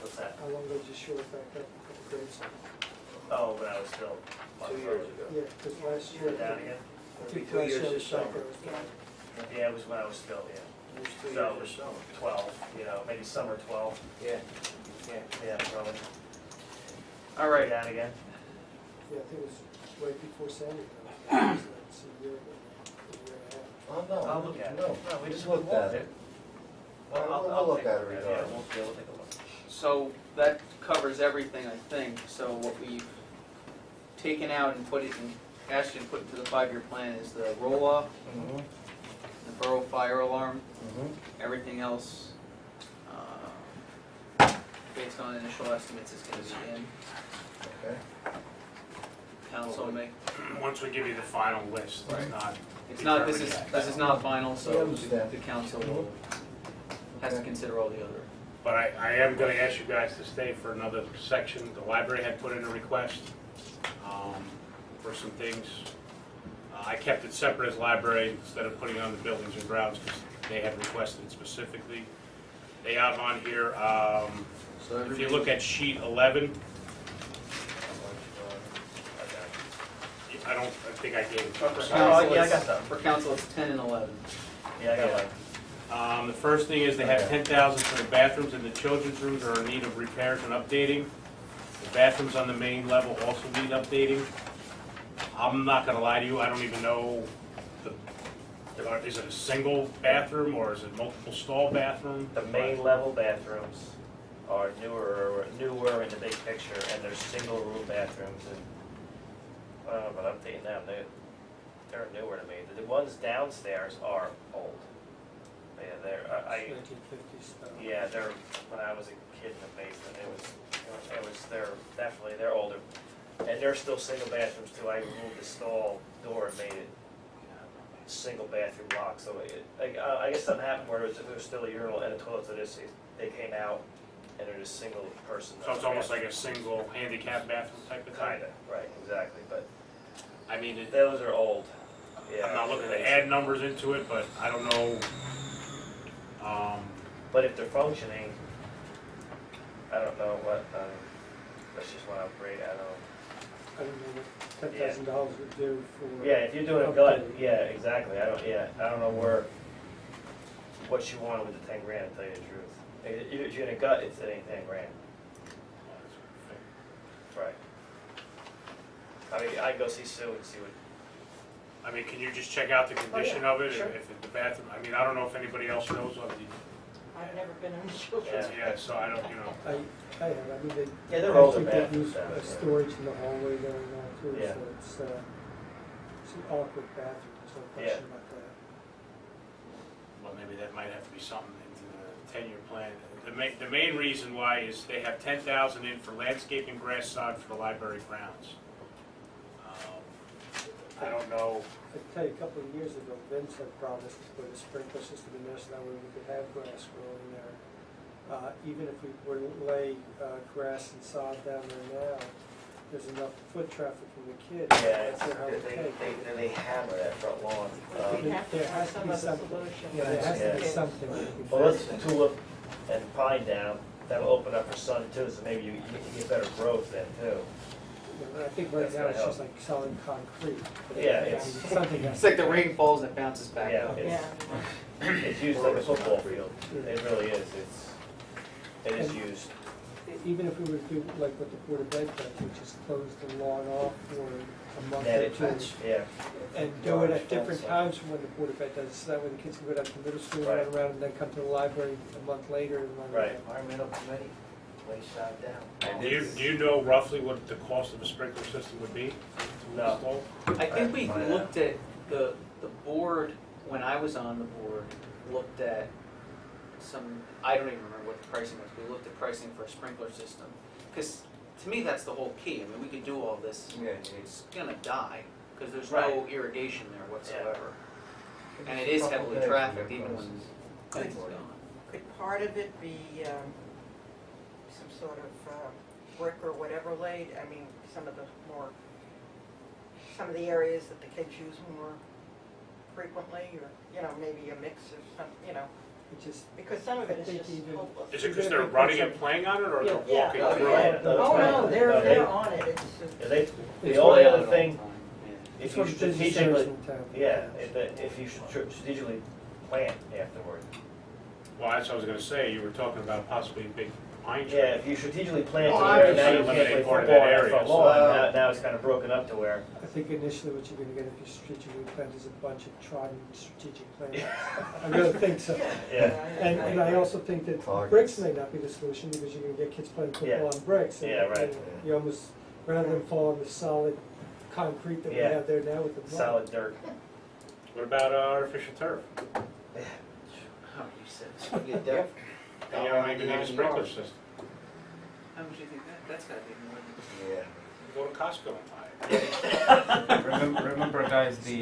What's that?
How long ago did you shore it back up at the grade site?
Oh, when I was still.
2 years ago.
Yeah, because last year.
Put that again?
It'll be 2
last
years
year
this
the site
summer.
was-
Yeah, it was when I was still, yeah.
It was 2
So-
years this summer.
12, maybe summer 12.
Yeah.
Yeah, probably.
All
Do
right.
that again?
Yeah, I think it was right before Sandy. It's a year, a year and a half.
Oh, no.
I'll look at it.
No,
No, we
we
just
looked at it. We'll look
take
at it
Yeah,
regardless.
we'll take a look.
So that covers everything, I think. So what we've taken out and put it in, asked you to put into the 5-year plan is the roll-off,
Mhm,
the borough fire alarm,
mhm.
everything else, based on initial estimates, is gonna be in.
Okay.
Council make,
Once we give you the final list, it's not.
it's not, this
determined
is
yet.
not final,
We
so
understand.
the council will, has to
Okay.
consider all the other.
But I am gonna ask you guys to stay for another section. The library had put in a request for some things. I kept it separate as library instead of putting it on the buildings and grounds because they had requested it specifically. They have on here, if you look at sheet 11, I think I gave it to you.
Oh, yeah, I got that.
For council, it's 10 and 11.
Yeah, I got one.
The first thing is they have 10,000 for the bathrooms and the children's rooms are in need of repairs and updating. The bathrooms on the main level also need updating. I'm not gonna lie to you, I don't even know, is it a single bathroom or is it multiple stall bathroom?
The main level bathrooms are newer in the big picture, and they're single room bathrooms, and I don't know about updating them, they're newer to me. The ones downstairs are old. Yeah, they're, I,
1950s stuff.
yeah, they're, when I was a kid in the basement, they're older. And they're still single bathrooms too. I removed the stall door and made it single bathroom lock, so I guess something happened where there was still a urinal and a toilet, so they came out and they're just single person.
So it's almost like a single handicap bathroom type of thing?
Kinda, right, exactly, but
I mean,
those are old, yeah.
I'm not looking to add numbers into it, but I don't know.
But if they're functioning, I don't know what, that's just one upgrade, I don't know.
I don't know what $10,000 would do for.
Yeah, if you're doing a gut, yeah, exactly, I don't know what you wanted with the 10 grand, to tell you the truth. If you're in a gut, it ain't 10 grand. Right. I mean, I'd go see Sue and see
I mean, can you just check out the condition of it,
sure.
if the bathroom, I mean, I don't know if anybody else knows of the,
I've never been in the children's.
yeah, so I don't,
I have, I mean, they.
Yeah, they're older
actually
bathrooms
use
now, so.
storage in the hallway there now too,
Yeah.
so it's an awkward bathroom, there's no question about that.
well, maybe that might have to be something into the 10-year plan. The main reason why is they have 10,000 in for landscaping, grass sod for the library grounds. I don't know,
I tell you, a couple of years ago, Vince had promised to put a sprinkler system in there so that way we could have grass growing there. Even if we were to lay grass and sod down there now, there's enough foot traffic from the kids.
Yeah,
That's how it would take.
they hammer that front lawn.
We have to
There
find
has to
some
be
other
something.
solution.
Yeah, there has to be
Yeah.
something. that we can
Well, let's
fix.
tulip and pine down, that'll open up for sun too, so maybe you get better growth then too.
I think right
That's
now
gonna
it's just
help.
like solid concrete.
Yeah,
I mean,
it's-
something has
It's like
to
the
be.
rain falls and it bounces back
Yeah,
up.
Yeah.
It's used like a football field, it really is, it is used.
Even if we were to do like what the Board of Ed does, which is close the lawn off for a month
Net
or
it,
two.
yeah,
And do it at different times from when the Board of Ed does, so that way the kids can go down to middle school, run
Right.
around, and then come to the library a month later and run
Right.
around.
Environmental committee, place sod down.
do you know roughly what the cost of a sprinkler system would be to
No.
install?
I think we
Find out.
looked at, the board, when I was on the board, looked at some, I don't even remember what the pricing was, we looked at pricing for a sprinkler system. Because to me, that's the whole key. I mean, we could do all this, it's gonna die, because there's no
Right.
irrigation there whatsoever. And it is heavily trafficked even when it's gone.
Could part of it be some sort of brick or whatever laid? I mean, some of the areas that the kids use more frequently, or, maybe a mix of some,
It just,
because some of it
I
is
think
just
even-
hopeless.
Is it because they're running and playing on it, or they're
Yeah.
walking
Yeah.
through
Yeah.
it?
Oh, no, they're on it, it's,
Yeah, they,
It's
the only
right
other thing, if
it's
you
one of the busiest
strategically,
areas in town.
yeah, if you should strategically plan afterward.
Well, that's what I was gonna say, you were talking about possibly a big pine tree.
Yeah, if you strategically plan
Oh,
to
I
where
just
now you can't
eliminate
play
part of
football
that
on that
area,
front
so-
lawn, now it's kind of broken up to where,
I think initially what you're gonna get if you strategically plan is a bunch of trodden strategic plans. I really think so.
yeah.
And I also think that bricks may not be the solution, because you're gonna get kids playing
Yeah.
football on bricks. and-
Yeah, right.
and You almost, rather than fall on the solid concrete that we
Yeah.
have there now with the mud.
Solid dirt.
What about artificial turf?
Oh, you said.
Get that
You don't even need a sprinkler system.
How much do you think that, that's gotta be more than.
Yeah.
Go to Costco and buy it.
Remember, guys, the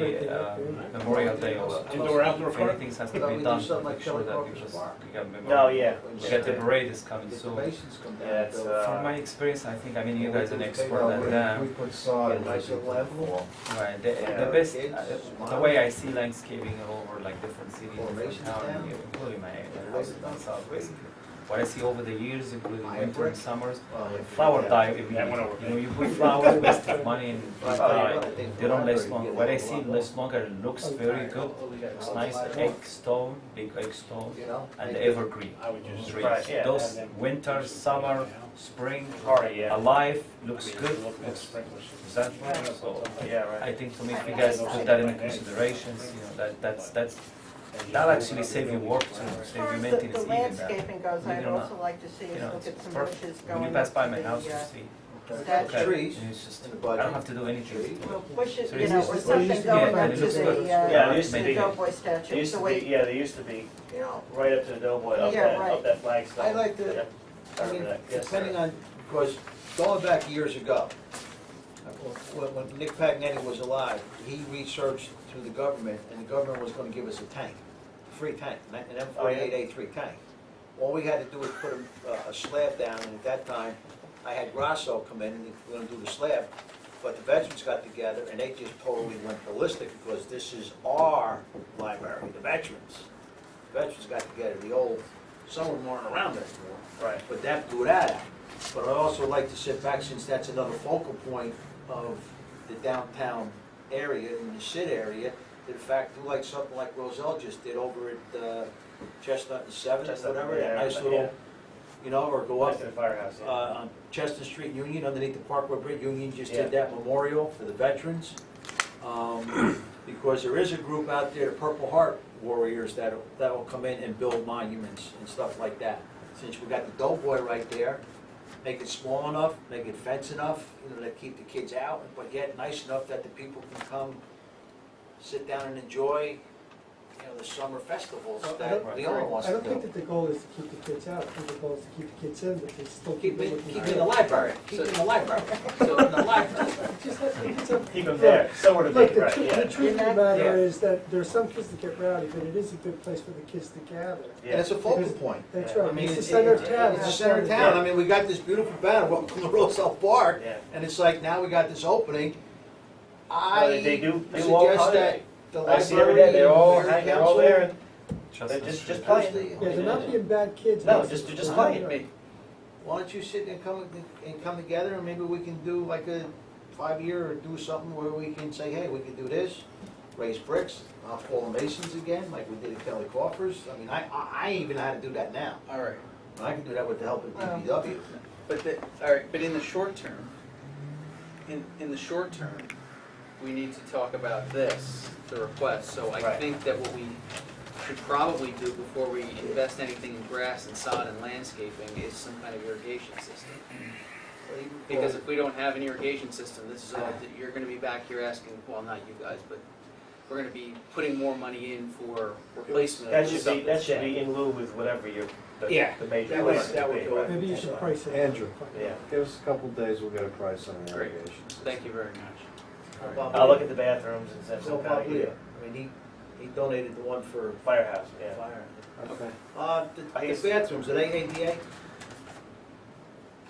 Memorial Day also.
Indoor, outdoor
If
park?
anything has to
Thought
be
we
done,
do something like
make sure
Kelly
that
Parker's
because
Park.
we got
No,
Memorial.
yeah.
We got the parade is coming
If the
soon.
basins come down.
Yeah, it's,
From my experience, I think, I mean, you guys are an expert
We
at that.
put sod in
Nice
the
and level.
Right,
Yeah.
the best,
Kids,
the way I see landscaping all over like different cities, different
Formations
towns,
down.
including my house is down south basically. What I see over the years, including
My
winter
brick.
and summers,
Oh, yeah.
flower die immediately.
That went over
You know, you put flowers, waste of money and they
Oh,
die.
yeah.
They don't last long. What I see last longer, it looks very good. It's nice, egg stone, big egg stone,
You know?
and evergreen
I would use
trees.
Right, yeah.
Those winter, summer, spring,
Hardy, yeah.
alive, looks good,
Look at
looks
sprinkler system.
presentable, so.
Yeah, right.
I think to me, if you guys put that into considerations, you know, that'll actually save you work too,
As
save
far
you
as
maintenance
the
even better.
landscaping goes,
Believe
I'd
it or not.
also like to see
You
us
know,
look
it's
at some
perfect.
bushes
When
going
you pass
up
by
to
my house, you
the,
see.
statue.
Trees
And it's just,
in the
I
budget.
don't have to do anything to it.
Well, bushes,
So
you
it's
know,
just-
or
it's
something
just-
going
yeah,
up
it
to
looks
the,
good.
Yeah, it used to
the
be-
Doughboy
It
statue,
used
the
to be,
way,
yeah, they used to be
You know,
right up to the Doughboy, up
Yeah,
that,
right.
up that flagstone.
I like to,
Yep.
I mean,
remember that. Yes, sir.
depending on, because going back years ago, when Nick Pagnetti was alive, he researched through the government, and the government was gonna give us a tank, a free tank, an M48A3 tank. All we had to do was put a slab down, and at that time, I had Grasso come in, and we're gonna do the slab, but the veterans got together, and they just totally went ballistic, because this is our library, the veterans. The veterans got together, the old, some of them aren't around anymore.
Right.
But that blew that out. But I also like to sit back, since that's another focal point of the downtown area and the sit area, the fact, do like something like Roselle just did over at Chestnut and Seventh,
Chestnut,
whatever,
yeah,
that nice
yeah.
little, you know, or go
Next
up
to the firehouse, yeah.
on Chestnut Street, Union, underneath the Parkway Bridge, Union just
Yeah.
did that memorial for the veterans.
because there is a group out there, the Purple Heart Warriors, that'll come in and build monuments and stuff like that. Since we got the Doughboy right there, make it small enough, make it fence enough, to keep the kids out, but yet nice enough that the people can come, sit down and enjoy, the summer festivals
Well, I
that
don't-
the owner wants
I
to
don't think
do.
that the goal is to keep the kids out, I think the goal is to keep the kids in, but they still
Keep
them
it,
looking
keep
for
it in the library, keep it in the library, keep it in the library.
Keep them there, somewhere to
Look,
be,
the
right,
truth,
yeah.
the truth of the matter
Yeah.
is that there are some kids that get rowdy, but it is a good place for the kids to gather.
Yeah.
And it's a focal
Because-
point.
That's
Yeah.
right,
I mean,
it's the center of town.
It's the center of town. I mean, we got this beautiful banner, welcome to Roselle Park,
Yeah.
and it's like, now we got this opening.
Well, they do all
suggest
kinds.
that the
I see every day,
library,
they're all,
the
they're all there, and
Just
they're
the
just
street.
playing.
Yeah, they're not being bad kids.
No,
but
just- they're
it's-
just
it's
playing.
right.
Why don't you sit and come together, and maybe we can do like a 5-year, or do something where we can say, hey, we can do this, raise bricks, I'll call the Masons again, like we did at Kelly Coffers. I mean, I even know how to do that now.
All right.
I can do that with the help of DPW.
All right, but in the short term, in the short term, we need to talk about this, the request. So I
Right.
think that what we should probably do before we invest anything in grass and sod and landscaping is some kind of irrigation system. Because if we don't have an irrigation system, this is all, you're gonna be back here asking, well, not you guys, but we're gonna be putting more money in for replacement
That
of
should
stuff
be, that
that's
should
dead.
be in lieu with whatever
Yeah,
the major
that would-
price
that
would
would
be,
go
right?
Maybe you should price it.
Andrew.
Yeah.
Give us a couple of days, we'll get a price on the
Great.
irrigation system.
Thank you very much.
I'll look at the bathrooms and have
So
some kind of
probably,
idea.
I mean, he donated the one for
Firehouse, yeah.
fire.
Okay.
I
The
guess-
bathrooms, are they ADA?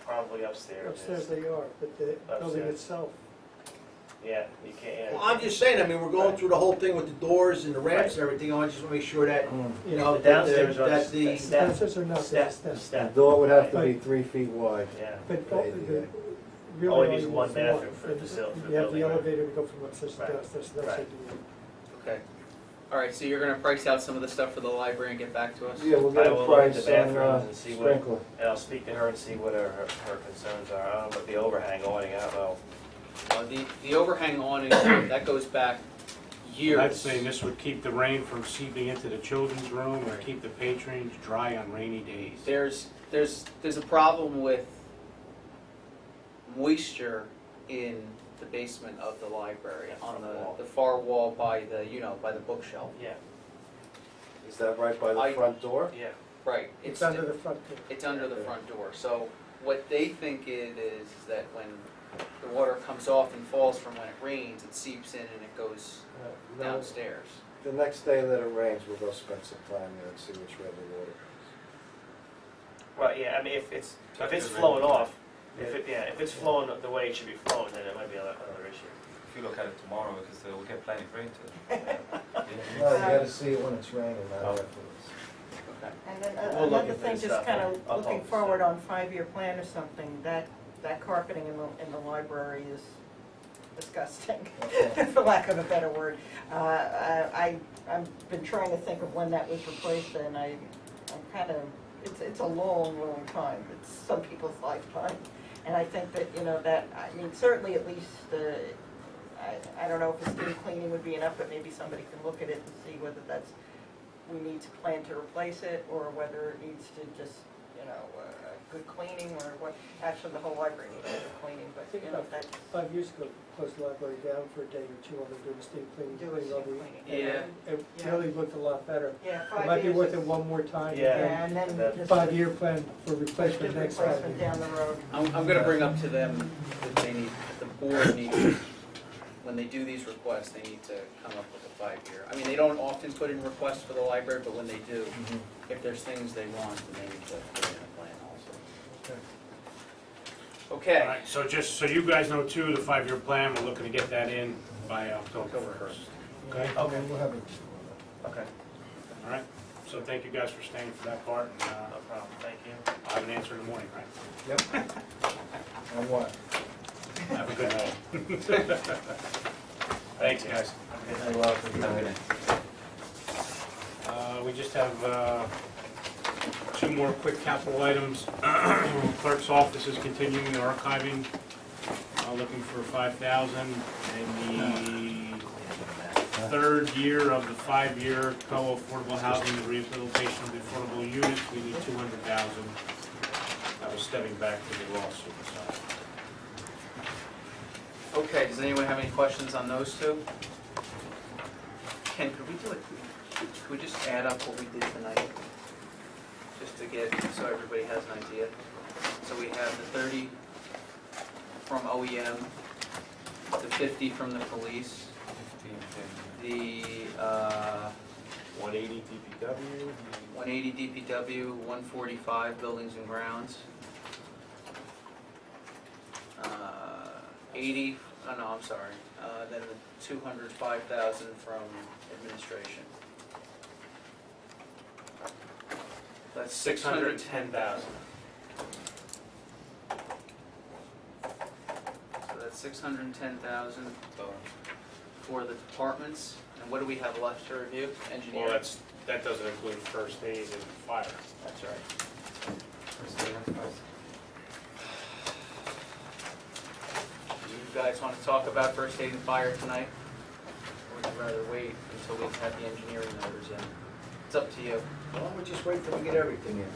Probably upstairs.
Upstairs they are, but the building
Upstairs.
itself,
Yeah, you can't, yeah.
Well, I'm just saying, I mean, we're going through the whole thing with the doors and the ramps and everything, I just wanna make sure that, you know,
The downstairs are
that the.
step.
downstairs are not,
Step.
there's a
The
step.
door would have to be 3 feet wide.
Yeah.
But
For ADA.
really
Only
all
needs
you
one
need is
bathroom for the
and
facility, for the
You have the
building, right?
elevator to go from upstairs to
Right.
downstairs, so that's
Right.
what you need.
Okay. All right, so you're gonna price out some of the stuff for the library and get back to us?
Yeah, we'll get
I
a
will look at
price
the
on
bathrooms and see what,
sprinkler.
and I'll speak to her and see what her concerns are. I don't know about the overhang awning, I don't know.
The overhang awning, that goes back years.
I'd say this would keep the rain from seeping into the children's room and keep the patrons dry on rainy days.
There's a problem with moisture in the basement of the library, on the far wall by the, by the bookshelf.
Yeah,
Is that right by the front door?
yeah.
Right.
It's under the front door.
It's under the front door. So what they think it is that when the water comes off and falls from when it rains, it seeps in and it goes
No.
downstairs.
The next day that it rains, we'll go spend some time there and see which way the water goes.
Well, yeah, I mean, if it's flowing off, if it's flowing the way it should be flowing, then it might be another issue.
If you look at it tomorrow, because we get plenty of rain today.
No, you gotta see it when it's raining, not
Oh.
afterwards.
Okay.
And then
We'll look
another
into
thing,
this
just
stuff.
kind of
I'll
looking
post it.
forward on 5-year plan or something, that carpeting in the library is disgusting, for lack of a better word. I've been trying to think of when that was replaced, and I'm kind of, it's a long, long time. It's some people's lifetime. And I think that, certainly at least, I don't know if a steam cleaning would be enough, but maybe somebody can look at it and see whether we need to plan to replace it, or whether it needs to just, good cleaning, or what, actually the whole library needs a good cleaning, but,
I think about
that's.
5 years ago, closed the library down for a day or two while they were doing steam cleaning.
Do a
cleaning all
steam
the-
cleaning.
and It
Yeah.
really looked a lot better.
Yeah,
It
5
might be
years
worth
is-
it one more time.
Yeah.
and
Yeah, and then
That-
just.
5-year plan for replacement
Good
next 5
replacement
years.
down the road.
I'm gonna bring up to them that the board needs, when they do these requests, they need to come up with a 5-year. I mean, they don't often put in requests for the library, but when they do, if there's things they want, then they need to put in a plan also.
All
Okay.
right, so just so you guys know too, the 5-year plan, we're looking to get that in by October 1st. Okay?
Okay.
We'll have it.
Okay,
All right, so thank you guys for staying for that part, and
no problem, thank you.
I'll have an answer in the morning, right?
Yep. On what?
Have a good night. Thanks, guys.
You're welcome.
Have a good night.
We just have 2 more quick capital items. Clerk's office is continuing the archiving, looking for $5,000, and the third year of the 5-year co-affordable housing rehabilitation of the affordable units. We need 200,000. That was stemming back to the lawsuit, so.
Okay, does anyone have any questions on those two? Ken, could we do it, could we just add up what we did tonight? Just to get, so everybody has an idea. So we have the 30 from OEM, the 50 from the police, the
180 DPW.
180 DPW, 145 buildings and grounds. 80, oh no, I'm sorry, then the 205,000 from administration. That's 610,000. So that's 610,000 for the departments. And what do we have left to review? Engineering?
Well, that doesn't include first aid and fire.
That's right. Do you guys want to talk about first aid and fire tonight? Or would you rather wait until we have the engineering numbers in? It's up to you.
Why don't we just wait till we get everything in?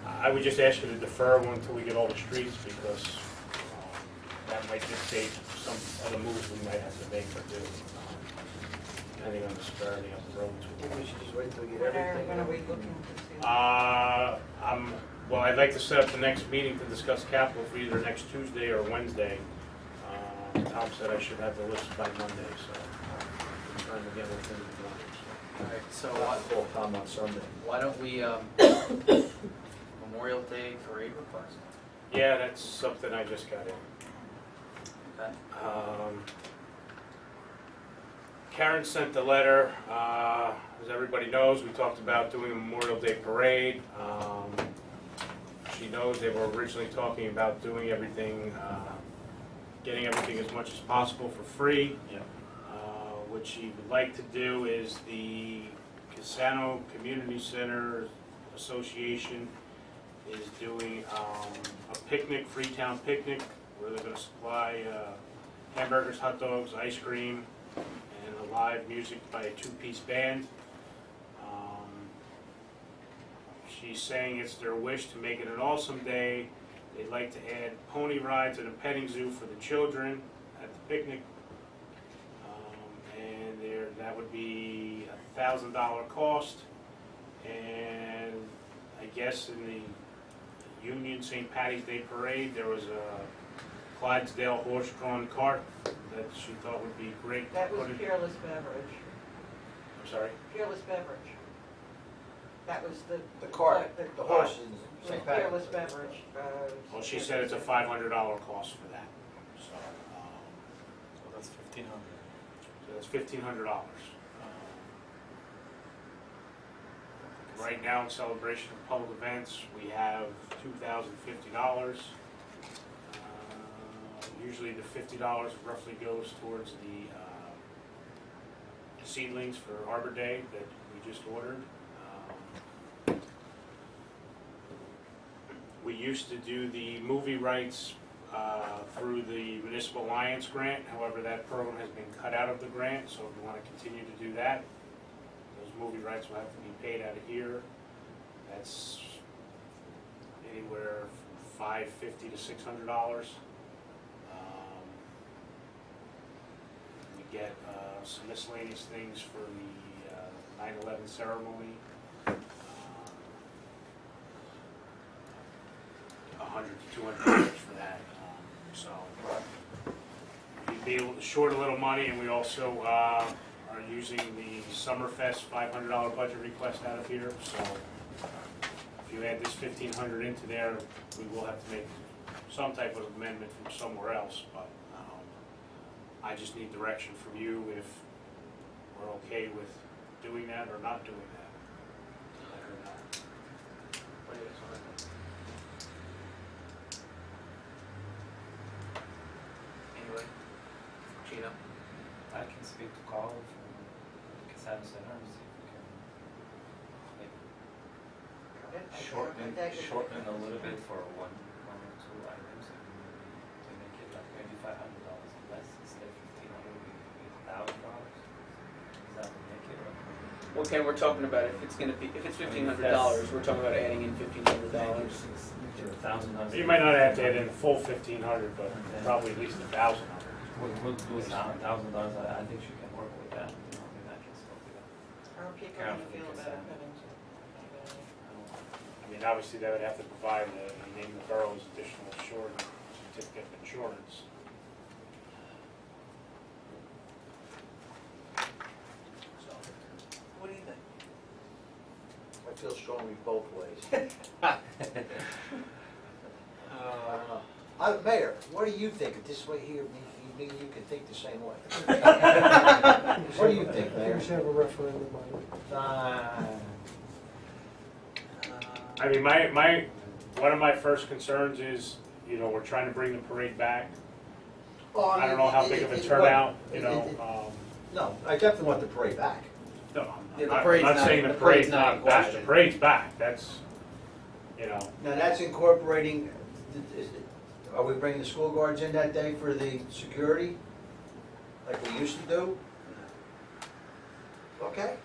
I would just ask you to defer one until we get all the streets, because that might dictate some other moves we might have to make or do, depending on the severity of the roads.
I think we should just wait till we get
When
everything
are
in.
we looking to see?
Well, I'd like to set up the next meeting to discuss capital for either next Tuesday or Wednesday. Tom said I should have the list by Monday, so I'm trying to get within the morning.
All right, so
I'll call Tom on Sunday.
why don't we, Memorial Day parade request?
Yeah, that's something I just got in.
Okay.
Karen sent the letter. As everybody knows, we talked about doing a Memorial Day parade. She knows they were originally talking about doing everything, getting everything as much as possible for free.
Yeah.
What she would like to do is the Casano Community Center Association is doing a picnic, Freetown picnic, where they're going to supply hamburgers, hot dogs, ice cream, and a live music by a 2-piece band. She's saying it's their wish to make it an awesome day. They'd like to add pony rides and a petting zoo for the children at the picnic. And that would be a $1,000 cost. And I guess in the Union St. Patty's Day Parade, there was a Clydesdale horse-drawn cart that she thought would be great.
That was Peerless Beverage.
I'm sorry?
Peerless Beverage. That was the.
The cart, the horses,
Was
St. Patrick's.
Peerless Beverage.
Well, she said it's a $500 cost for that. So,
That's 1,500.
so that's $1,500. Right now, in celebration of public events, we have $2,050. Usually the $50 roughly goes towards the seedlings for Arbor Day that we just ordered. We used to do the movie rights through the Municipal Alliance grant. However, that program has been cut out of the grant, so if we want to continue to do that, those movie rights will have to be paid out of here. That's anywhere from $550 to $600. We get some miscellaneous things for the 9/11 ceremony. $100 to $200 for that. So you'd be able to short a little money, and we also are using the Summerfest $500 budget request out of here. So if you add this $1,500 into there, we will have to make some type of amendment from somewhere else. But I just need direction from you if we're okay with doing that or not doing that. Let her know.
What do you guys want to do? Anyway, Gino?
I can speak to Carl from Casano Center and see if we can maybe shorten a little bit for one or two items and to make it like maybe $500 less instead of $1,500, maybe $1,000. Is that
Okay, we're talking about if it's $1,500, we're talking about adding in $1,500.
$1,000.
You might not have to add in the full 1,500, but probably at least 1,000.
We'll do $1,000. I think she can work with that. I mean, I can still do that.
How are people gonna feel about it having?
I mean, obviously, they would have to provide the name of the borough's additional insurance, certificate of insurance.
What do you think?
I feel strongly both ways. Mayor, what do you think? This way here, maybe you can think the same way. What do you think, Mayor?
We should have a referendum on
I mean, one of my first concerns is, you know, we're trying to bring the parade back.
Well,
I don't know how big of a turnout, you know.
No, I definitely want the parade back.
No,
Yeah, the
I'm
parade's
not
not-
saying the
the
parade's
parade's not in
not back. The
question.
parade's back, that's, you know.
Now, that's incorporating, are we bringing the school guards in that day for the security, like we used to do? Okay,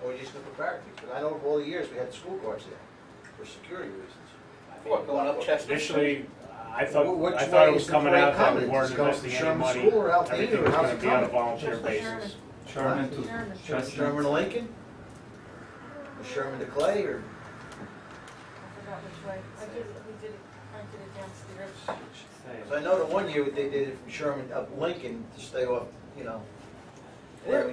or we just gonna prepare, because I know for all the years we had the school guards there, for security reasons.
What, going up Chestnut Street?
Initially, I thought
Which
it
way
was
is the
coming
parade
out that we
coming?
weren't
Is it coming
investing
from
any
Sherman
money.
School or Alpena,
Everything
or
was
how's
gonna
it
be on a
coming?
volunteer basis.
Sherman to
Sherman
Chestnut.
to Lincoln? Or Sherman to Clay, or?
I forgot which way. We did it downstairs.
So I know the one year they did it from Sherman up Lincoln to stay off, you know, or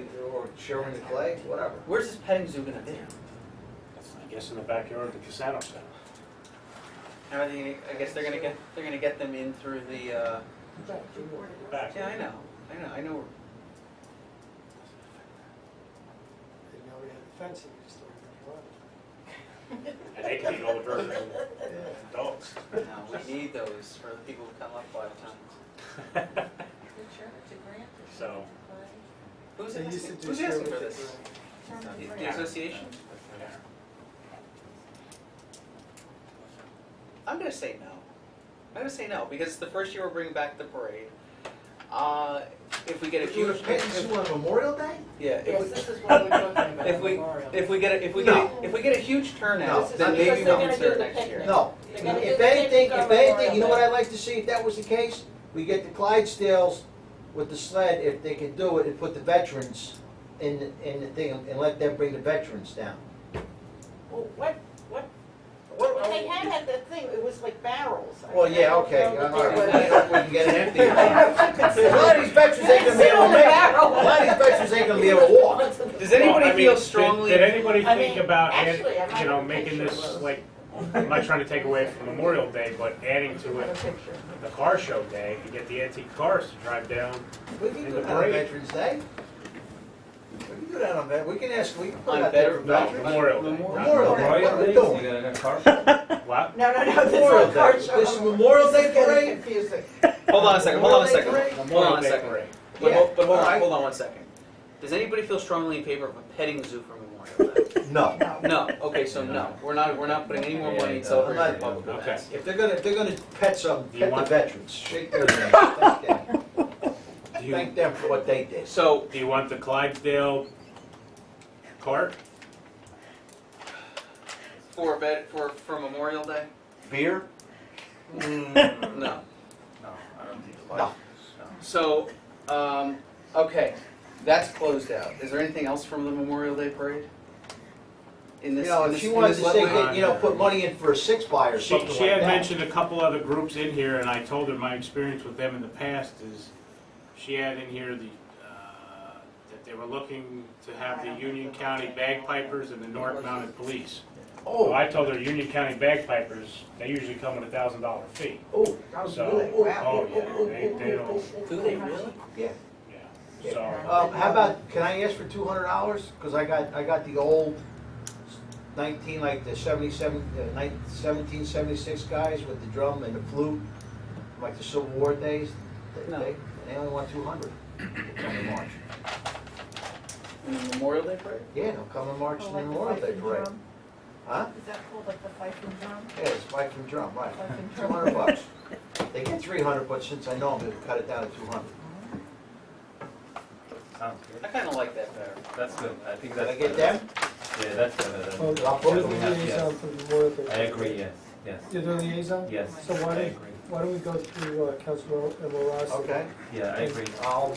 Sherman to Clay, whatever.
Where's this petting zoo gonna be?
I guess in the backyard of the Casano Center.
How are they, I guess they're gonna get them in through the,
Back.
yeah, I know.
They already had the fencing, you just don't have to
And they can eat all the birds and dogs.
No, we need those for the people who come up 5 times.
So,
Who's
They used to
asking,
do
who's asking for
Sherman
this? The association? I'm gonna say no. I'm gonna say no, because it's the first year we're bringing back the parade. If we get a huge,
Petting Zoo on Memorial Day?
yeah,
Yes, this is what we're talking about.
if we get a huge
No.
turnout,
This
then
is
maybe
because
we'll
they're
gonna
consider
do the
next year.
picnic.
No.
They're gonna do
If
the
anything,
picnic on
you know what
Memorial
I'd like to see, if that was the case, we get the Clydesdales with the sled, if they can do it, and put the veterans in the thing, and let them bring the veterans down.
Well, what they had at the thing, it was like barrels.
Well, yeah, okay,
I don't know
all
that
right,
there was-
we can get it empty.
I don't know if you could
A lot of these veterans ain't gonna be able to make it. A lot of these veterans ain't gonna be able to walk.
Does anybody
Well, I mean,
feel strongly?
Did anybody
I
think
mean,
about,
actually, I might
you know,
have a
making
picture of
this,
those.
like, I'm not trying to take away from Memorial Day, but adding to
I have a
it
picture.
the car show day, and get the antique cars to drive down.
We can
In
do
the
that on
parade.
Veterans Day. We can do that on Veterans, we can put
On
it out there for
Veterans-
veterans.
Memorial Day.
Memorial Day,
Memorial
what are we
Day,
doing?
you got a car.
What?
No, this
Memorial
is a car
Day.
show.
This is Memorial Day
This is getting
parade?
confusing.
Hold on a second, hold on a second.
Memorial Day
Hold on
Memorial
a
Day
second.
parade.
But
Yeah,
hold
all right.
on 1 second. Does anybody feel strongly in favor of a petting zoo for Memorial Day?
No.
No, okay, so no, we're not putting any more money in celebrating public
Okay.
events.
If they're gonna pet some,
Do you
pet the
want-
veterans, shake their hands, thank them.
Do you,
Thank them for what they did.
So,
do you want the Clydesdale cart?
for Memorial Day?
Beer?
No.
No, I don't think so.
No.
So, okay, that's closed out. Is there anything else from the Memorial Day parade? In
You
this,
know,
in
if
this,
she
in
wanted
this
to say,
letter?
you know, put money in for a 6-by or
She
something like
had
that.
mentioned a couple other groups in here, and I told her my experience with them in the past is, she had in here that they were looking to have the Union County bagpipers and the North Mounted Police. So
Oh,
I told her Union County bagpipers, they usually come with $1,000 fee.
oh,
So,
really? Wow.
oh yeah, they don't,
Do they really?
yeah.
yeah. So,
How about, can I ask for $200? Because I got the old 1776 guys with the drum and the flute, like the Civil War days.
No.
They only want 200 to come in March.
In the Memorial Day parade?
Yeah, they'll come in March
Oh,
in
like
the
the
Memorial
fife
Day
and
parade.
drum?
Huh?
Is that called like the fife and drum?
Yeah, it's fife and drum, right.
Fife and drum.
$200. They get 300, but since I know them, they'll cut it down to 200.
Sounds good.
I kinda like that better.
That's good. I think
Did
that's
I get
better.
them?
Yeah, that's better
Well,
than.
I'll put
you're
it
the
in.
Yes.
liaison for the Memorial Day.
I agree, yes, yes.
You're the liaison?
Yes,
So
I
why
agree.
don't we go through Councilor Ross?
Okay.
Yeah, I agree.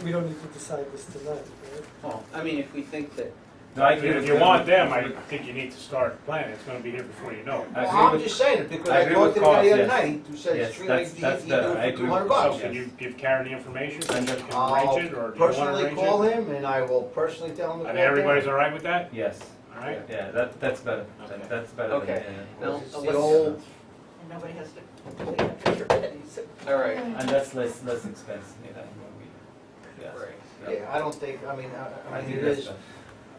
We don't need to decide this tonight, right?
Well, I mean, if we think that,
No, I agree
If
with
you want them, I think you need to start planning, it's gonna be here before you know it.
I
Well,
agree
I'm
with-
just saying it because
I
I
agree
talked
with
to the guy
Carl,
the other
yes.
night who said
Yes,
street
that's-
lights,
that's
he do it
better. I
for
agree with
$200.
So
Yes.
can you give Karen the information, so you can
I'll
arrange it, or do you wanna
personally
arrange
call
it?
him and I will personally tell him to
And
call
everybody's
them.
all right with that?
Yes,
All right?
yeah, that's better.
Okay.
That's better
Okay.
than,
no,
It's the
let's,
old,
And nobody has to clean up after Betty, so.
alright,
and that's less expense, you know, when we, yes.
right,
yeah, I don't think, I mean, I
I
mean,
think
it
that's
is,
better.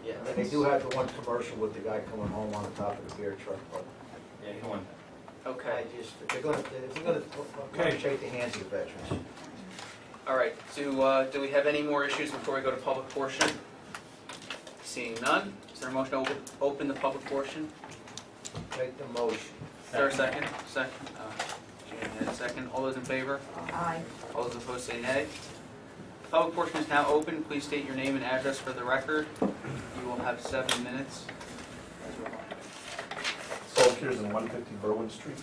yeah.
I mean, they do have the one commercial with the guy coming home on the top of the beer truck, but
Yeah, you want that.
I
Okay,
just, if they're gonna shake the hands of the veterans.
alright, do we have any more issues before we go to public portion? Seeing none, is there a motion to open the public portion?
Make the motion.
Is there a second? Second, Jane had a second, all those in favor?
Aye.
All those opposed say nay. Public portion is now open, please state your name and address for the record. You will have 7 minutes. As a reminder.
Saul Piers in 150 Berwyn Street.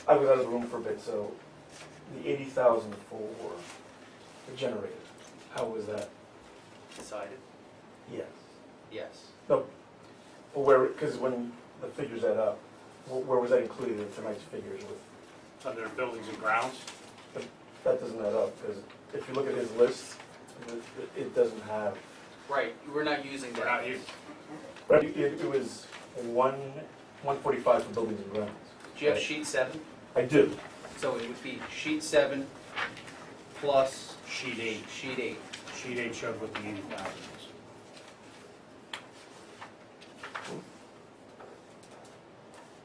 I was out of the room for a bit, so the 80,000 for the generator, how was that?
Decided?
Yes.
Yes.
No, well, where, because when the figures add up, where was that included in tonight's figures with?
Under buildings and grounds?
That doesn't add up, because if you look at his list, it doesn't have,
Right, we're not using
We're
that.
not using.
right, it was 145 for buildings and grounds.
Do you have sheet 7?
I do.
So it would be sheet 7 plus
Sheet 8.
sheet 8.
Sheet 8 showed what the 80,000 is.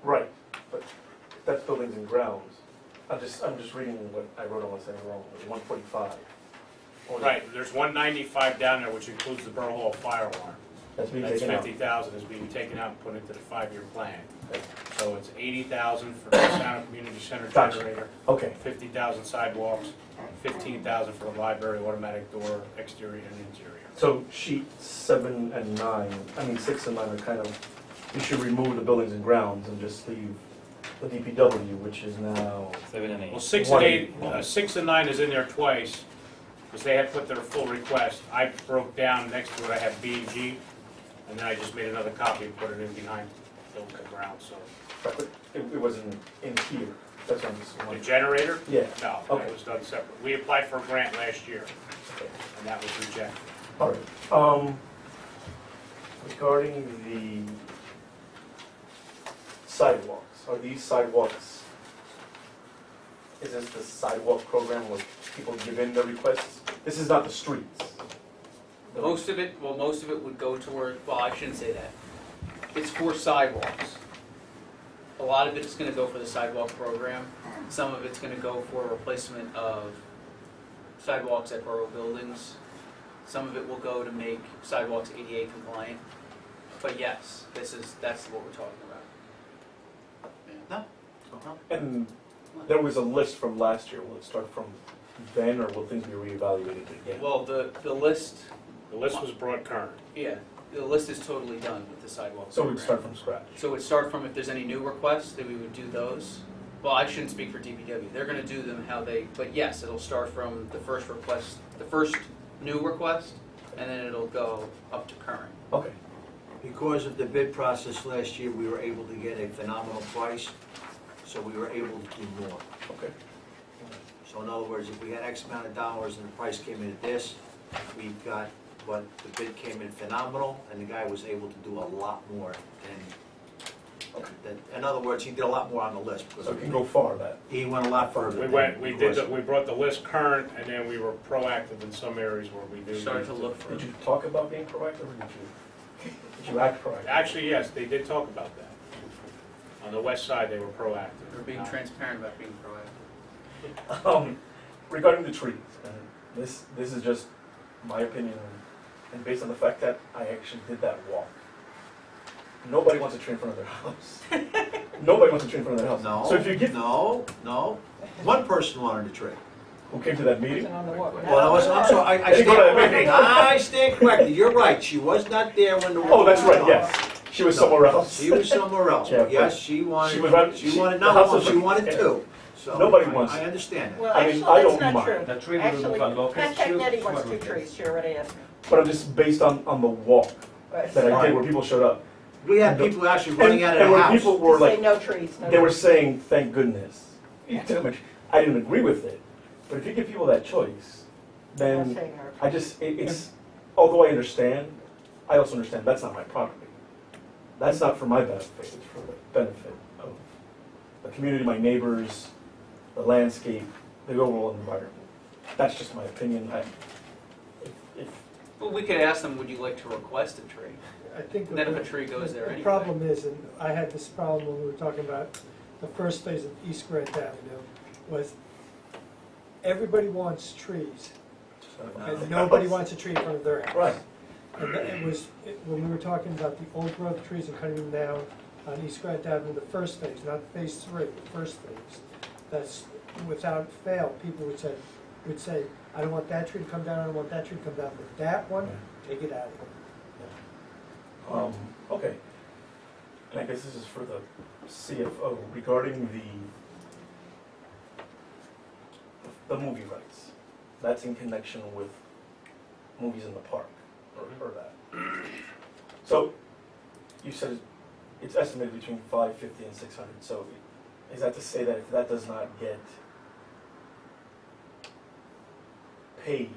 Right, but that's buildings and grounds. I'm just reading what I wrote unless I'm wrong, it was 145.
Right, there's 195 down there, which includes the Borough Hall fire alarm.
That's being
That's
taken out.
50,000 is being taken out and put into the 5-year plan. So it's 80,000 for the Sound Community Center
Gotcha.
generator,
Okay,
50,000 sidewalks, 15,000 for the library automatic door, exterior and interior.
so sheet 7 and 9, I mean 6 and 9 are kind of, you should remove the buildings and grounds and just leave the DPW, which is now,
7 and 8.
Well, 6 and 8, 6 and 9 is in there twice, because they had put their full request. I broke down next to it, I have B and G, and then I just made another copy and put it in behind buildings and grounds, so.
but it wasn't in here, that's what I'm just
The
wondering.
generator?
Yeah,
No,
Okay.
that was done separate. We applied for a grant last year,
okay.
and that was rejected.
All right. Regarding the sidewalks, are these sidewalks, is this the sidewalk program where people give in their requests? This is not the streets.
Most of it would go toward, well, I shouldn't say that. It's for sidewalks. A lot of it is gonna go for the sidewalk program. Some of it's gonna go for replacement of sidewalks at borough buildings. Some of it will go to make sidewalks ADA compliant. But yes, that's what we're talking about. No?
And there was a list from last year. Will it start from then, or will things be reevaluated again?
Well, the list,
The list was brought current.
yeah, the list is totally done with the sidewalk
So
program.
we'd start from scratch.
So we'd start from if there's any new requests, then we would do those. Well, I shouldn't speak for DPW, they're gonna do them how they, but yes, it'll start from the first request, the first new request, and then it'll go up to current.
Okay.
Because of the bid process last year, we were able to get a phenomenal price, so we were able to do more.
Okay.
So in other words, if we had X amount of dollars and the price came in at this, we got what the bid came in phenomenal, and the guy was able to do a lot more than, in other words, he did a lot more on the list. Because
So it can go far, that.
he went a lot further.
We brought the list current, and then we were proactive in some areas where we do.
Started to look for.
Did you talk about being proactive, or did you act proactive?
Actually, yes, they did talk about that. On the west side, they were proactive.
We're being transparent about being proactive.
Regarding the trees, and this is just my opinion, and based on the fact that I actually did that walk. Nobody wants a tree in front of their house. Nobody wants a tree in front of their house.
No,
So if you give,
no. One person wanted a tree.
who came to that meeting.
Wasn't on the walk.
Well, I was, I'm sorry, I
Did you go to that
stand,
meeting?
I stand corrected, you're right, she was not there when the.
Oh, that's right,
walk was on.
yes. She was somewhere else.
She was somewhere else,
Yeah,
yes, she wanted,
she was right-
she
she-
wanted
the
not
house
one,
was-
she wanted two. So,
Nobody
I-
wants
I
it.
understand that.
Well,
I mean,
actually,
I
that's
don't
not true.
mind.
The tree will
Actually,
remove a locust
Contact
tree.
Nettie wants
What
2
will
trees, she already asked me.
But I'm just based on the walk
Right.
that I
Right.
did where people showed up.
We had people actually running out of
And
the
when
house.
people were
To say
like,
no trees, no
they were
trees.
saying, thank goodness. I didn't agree with it, but if you give people that choice,
They're
then
saying no trees.
I just, it's, although I understand, I also understand that's not my property. That's not for my benefit, it's for the benefit of the community, my neighbors, the landscape, the overall environment. That's just my opinion. If
Well, we could ask them, would you like to request a tree?
I think.
And then if a tree goes there
The
anyway.
problem is, and I had this problem when we were talking about the first phase of East Grant Avenue, was everybody wants trees, and nobody wants a tree in front of their house.
Right.
And it was, when we were talking about the old growth trees and cutting them down on East Grant Avenue, the first phase, not phase 3, the first phase, that's, without fail, people would say, I don't want that tree to come down, I don't want that tree to come down, but that one, take it out of here.
Okay. And I guess this is for the CFO regarding the movie rights. That's in connection with movies in the park, or that. So, you said it's estimated between 550 and 600. So, is that to say that if that does not get paid,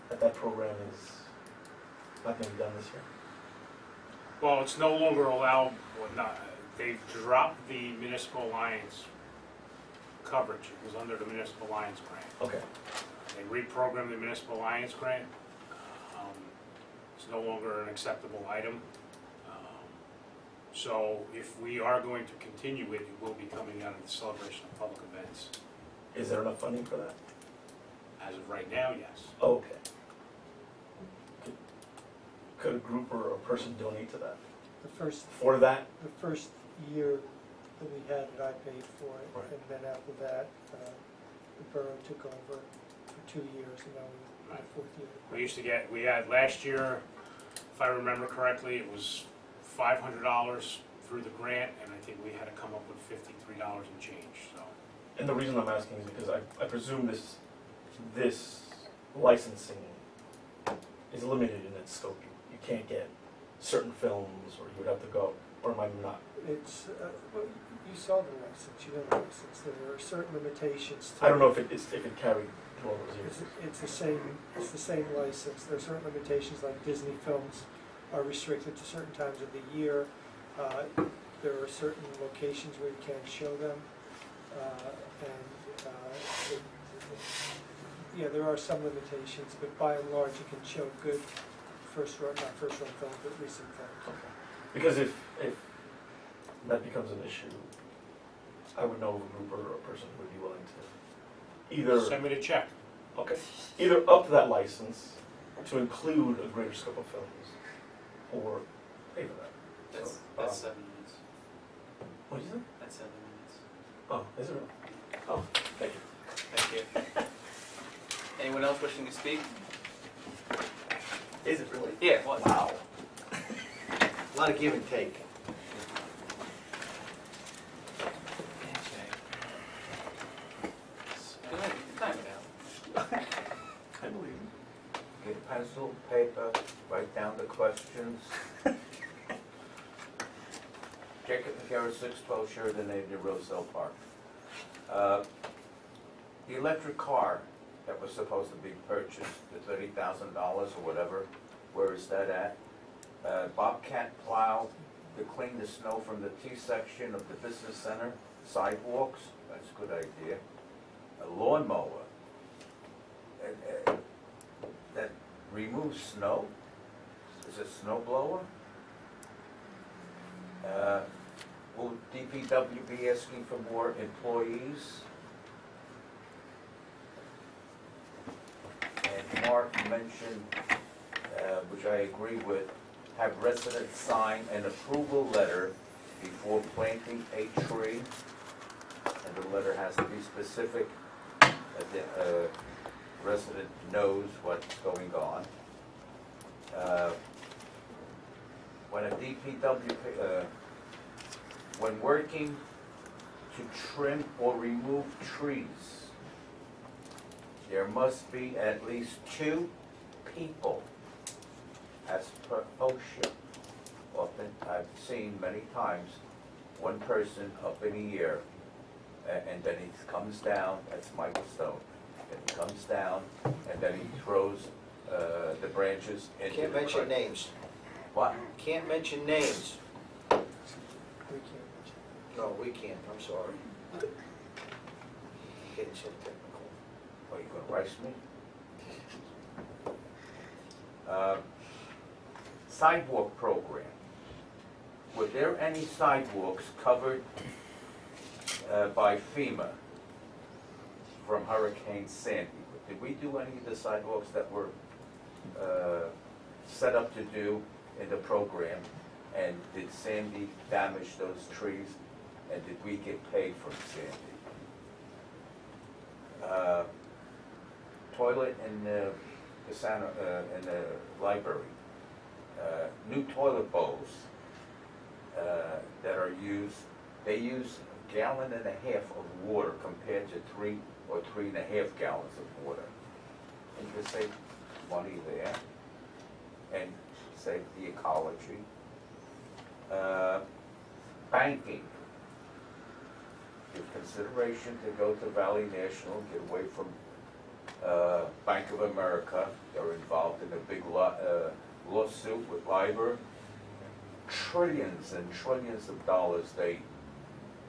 that program is not going to be done this year?
Well, it's no longer allowed, well, not, they've dropped the Municipal Alliance coverage. It was under the Municipal Alliance grant.
Okay.
They reprogrammed the Municipal Alliance grant. It's no longer an acceptable item. So if we are going to continue it, it will be coming out of the celebration of public events.
Is there enough funding for that?
As of right now, yes.
Okay. Could a group or a person donate to that?
The first
For that?
The first year that we had it, I paid for it,
Right.
and then after that, the borough took over for 2 years, and now we're in the 4th year.
We had last year, if I remember correctly, it was $500 through the grant, and I think we had to come up with $53 and change, so.
And the reason I'm asking is because I presume this licensing is limited in its scope. You can't get certain films, or you would have to go, or am I not?
It's, well, you saw the license, you know the license, there are certain limitations to
I don't know if it carried through all those years.
It's the same license, there are certain limitations, like Disney films are restricted to certain times of the year. There are certain locations where you can't show them, yeah, there are some limitations, but by and large, you can show good not first-run films, but recent films.
Okay. Because if that becomes an issue, I would know of a group or a person who would be willing to either...
Send me the check.
Okay. Either up that license to include a greater scope of films, or pay for that.
That's,
So,
that's 7 minutes.
What is it?
That's 7 minutes.
Oh, is it? Oh, thank you.
Thank you. Anyone else wishing to speak?
Is it really?
Yeah, it was.
Wow. A lot of give and take.
Go ahead, you can time it out.
I believe you.
Get pencil, paper, write down the questions. Jacob McCarroll, 612 Sheridan Avenue, Roselle Park. The electric car that was supposed to be purchased, the $30,000 or whatever, where is that at? Bobcat plow to clean the snow from the T-section of the business center, sidewalks, that's a good idea. A lawnmower that removes snow, is a snow blower. Will DPW be asking for more employees? And Mark mentioned, which I agree with, have residents sign an approval letter before planting a tree. And the letter has to be specific resident knows what's going on. When a DPW, when working to trim or remove trees, there must be at least 2 people, as per OSHA. Often, I've seen many times, one person up in the air, and then he comes down, that's Michael Stone, and he comes down, and then he throws the branches into the
Can't mention
creek.
names.
What?
Can't mention names.
We can't mention.
No, we can't, I'm sorry. Getting so technical.
Are you gonna rice me? Sidewalk program. Were there any sidewalks covered by FEMA from Hurricane Sandy? Did we do any of the sidewalks that were set up to do in the program? And did Sandy damage those trees? And did we get paid from Sandy? Toilet in the library. New toilet bowls that are used, they use 1.5 gallons of water compared to 3 or 3.5 gallons of water. And you save money there and save the ecology. Banking. Give consideration to go to Valley National, get away from Bank of America. They're involved in a big lawsuit with LIBOR. Trillions and trillions of dollars they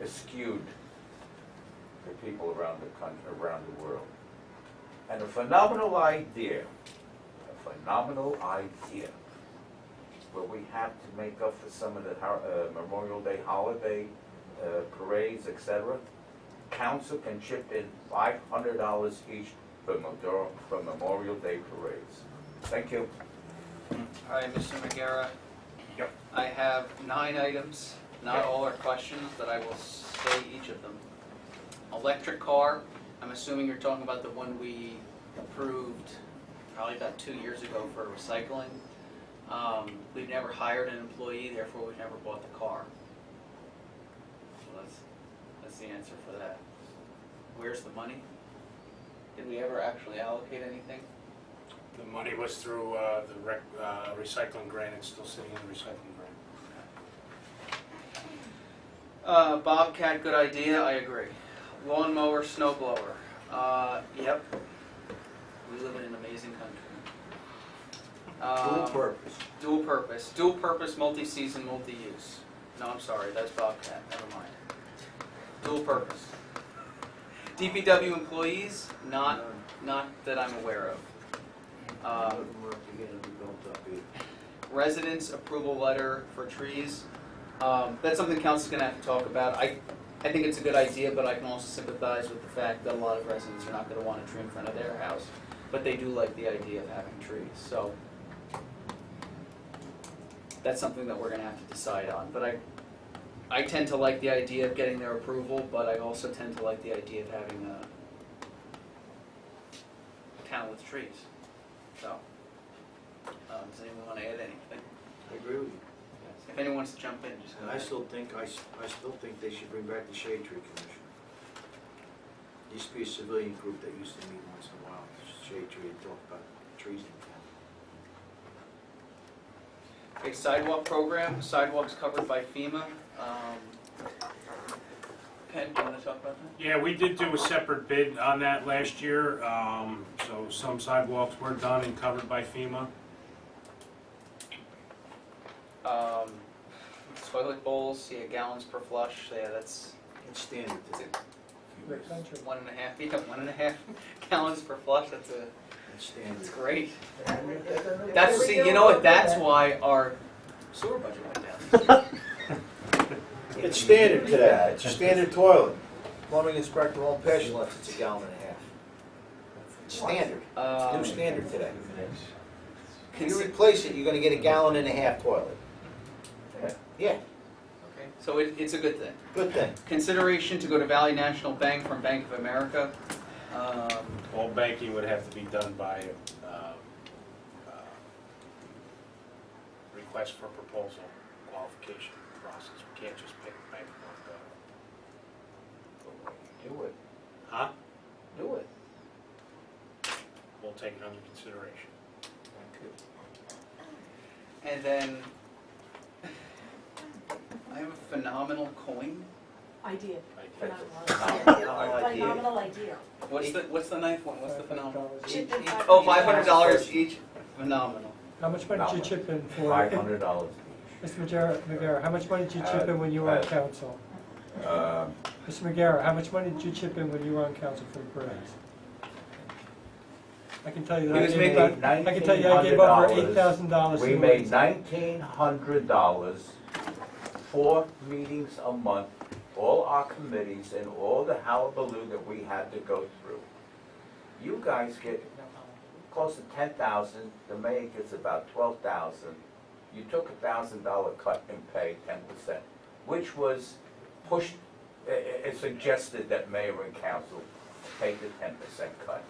eschewed to people around the country, around the world. And a phenomenal idea where we have to make up for some of the Memorial Day holiday parades, etc. Council can chip in $500 each for Memorial Day parades. Thank you.
All right, Mr. McGarrett.
Yep.
I have 9 items, not all are questions, but I will say each of them. Electric car, I'm assuming you're talking about the one we approved probably about 2 years ago for recycling. We've never hired an employee, therefore we've never bought the car. So that's the answer for that. Where's the money? Did we ever actually allocate anything?
The money was through the recycling grant. It's still sitting in the recycling grant.
Bobcat, good idea, I agree. Lawnmower, snow blower. Yep. We live in an amazing country.
Dual purpose.
Dual purpose. Dual purpose, multi-season, multi-use. No, I'm sorry, that's Bobcat, never mind. Dual purpose. DPW employees, not that I'm aware of. Residents approval letter for trees. That's something council's gonna have to talk about. I think it's a good idea, but I can also sympathize with the fact that a lot of residents are not gonna want a tree in front of their house, but they do like the idea of having trees, so. That's something that we're gonna have to decide on, but I tend to like the idea of getting their approval, but I also tend to like the idea of having a town with trees. So, does anyone want to add anything?
I agree with you.
If anyone wants to jump in, just go
And I
ahead.
still think they should bring back the Shade Tree Commission. Used to be a civilian group that used to meet once in a while, Shade Tree, and talk about trees in town.
Okay, sidewalk program, sidewalks covered by FEMA. Ken, do you want to talk about that?
Yeah, we did do a separate bid on that last year. So some sidewalks were done and covered by FEMA.
Toilet bowls, yeah, gallons per flush, yeah, that's
It's standard today.
Great country.
1.5, yeah, 1.5 gallons per flush, that's
standard.
That's great. That's, see, you know what, that's why our sewer budget went down.
It's standard today, it's a standard toilet. Plumbing inspector won't pass you unless it's a gallon and a half. It's standard, it's new standard today. If you replace it, you're gonna get a gallon and a half toilet. Yeah,
Okay, so it's a good thing.
good thing.
Consideration to go to Valley National Bank from Bank of America.
All banking would have to be done by request for proposal qualification process. We can't just pick bank one.
Do it,
Huh?
do it.
We'll take it under consideration.
And then, I have a phenomenal coin.
Idea.
Phenomenal
Phenomenal idea.
What's the ninth one? What's the phenomenal?
Chip in $500.
Oh, $500 each. Phenomenal.
How much money did you chip in for?
$500
Mr. McGarrett, how much money did you chip in when you were on council?
each.
Mr. McGarrett, how much money did you chip in when you were on council for the parades? I can tell you that I gave over $8,000.
We made $1,900, 4 meetings a month, all our committees and all the hullabaloo that we had to go through. You guys get close to 10,000, the mayor gets about 12,000. You took $1,000 cut in pay, 10%, which was pushed, it suggested that mayor and council take the 10% cut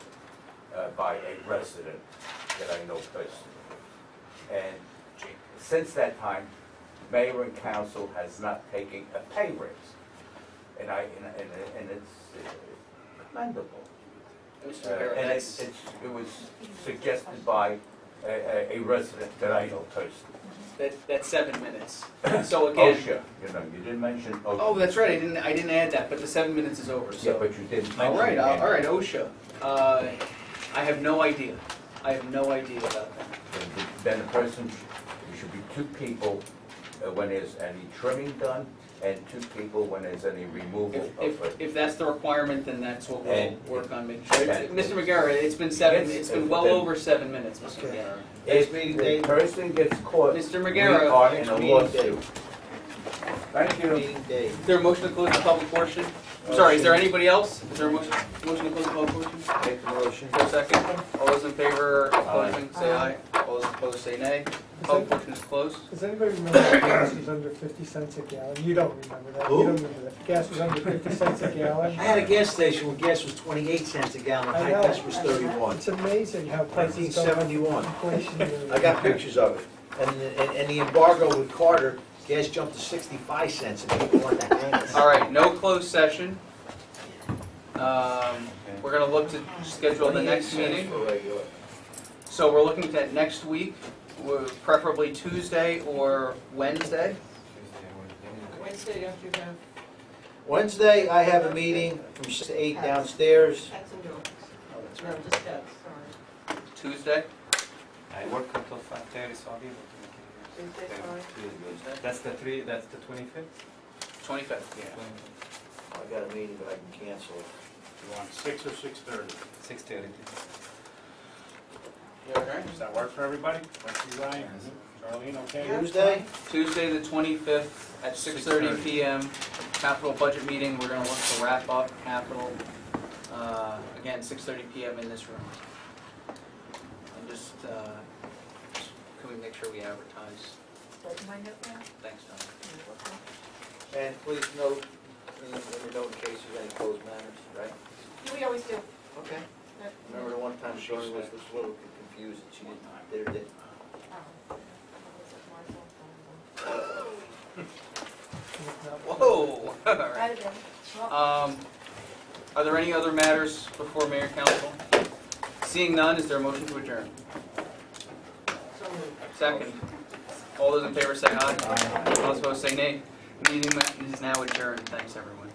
by a resident that I know personally. And since that time, mayor and council has not taken a pay raise. And it's commendable.
Mr. McGarrett,
And
that's,
it was suggested by a resident that I know personally.
that's 7 minutes. So again.
OSHA, you know, you didn't mention OSHA.
Oh, that's right, I didn't add that, but the 7 minutes is over, so.
Yeah, but you didn't mention
All right,
it.
all right, OSHA. I have no idea. I have no idea about that.
Then the person, there should be 2 people when there's any trimming done, and 2 people when there's any removal of it.
If that's the requirement, then that's what we'll
And-
work on making sure.
and-
Mr. McGarrett, it's been well over 7 minutes, Mr. McGarrett.
If the person gets caught,
Mr.
we
McGarrett,
are in a
meeting
lawsuit. Thank you.
Meeting day.
Is there a motion to close the public portion? Sorry, is there anybody else? Is there a motion to close the public portion?
Make the motion.
For a second. All those in favor of closing, say aye. All those opposed, say nay. Public portion is closed.
Does anybody remember that gas was under 50 cents a gallon? You don't remember that.
Who?
You don't remember that. Gas was under 50 cents a gallon.
I had a gas station where gas was 28 cents a gallon,
I
high
know.
gas was 31.
It's amazing how prices go up.
1971.
Inflationary.
I got pictures of it. And the embargo with Carter, gas jumped to 65 cents and people wanted to hang us.
All right, no closed session. We're gonna look to schedule the next
28 cents
meeting.
for regular.
So we're looking at next week, preferably Tuesday or Wednesday.
Wednesday, don't you have?
Wednesday, I have a meeting from 6 to 8 downstairs.
That's indoors.
Oh, that's
No,
right.
just that, sorry.
Tuesday?
I work until 5:30, so I'll be able to make it
Tuesday, sorry.
here. That's the 25th?
25th, yeah.
I got a meeting, but I can cancel it.
You want 6 or 6:30?
6:30.
You okay?
Does that work for everybody? Work for you, Ryan? Charlene, okay?
Tuesday?
Tuesday, the 25th, at 6:30 PM, capital budget meeting. We're gonna look to wrap up capital, again, 6:30 PM in this room. And just, can we make sure we advertise?
Does my note now?
Thanks, Don.
And please note, in the note in case there's any closed matters, right?
We always do.
Okay.
That-
Remember the one time Shirley was a little confused that she did or didn't?
Oh.
Whoa! All right.
Might have been. Well,
Are there any other matters before mayor and council? Seeing none, is there a motion to adjourn?
so moved.
Second. All those in favor say aye. All those opposed say nay. Meeting is now adjourned. Thanks, everyone.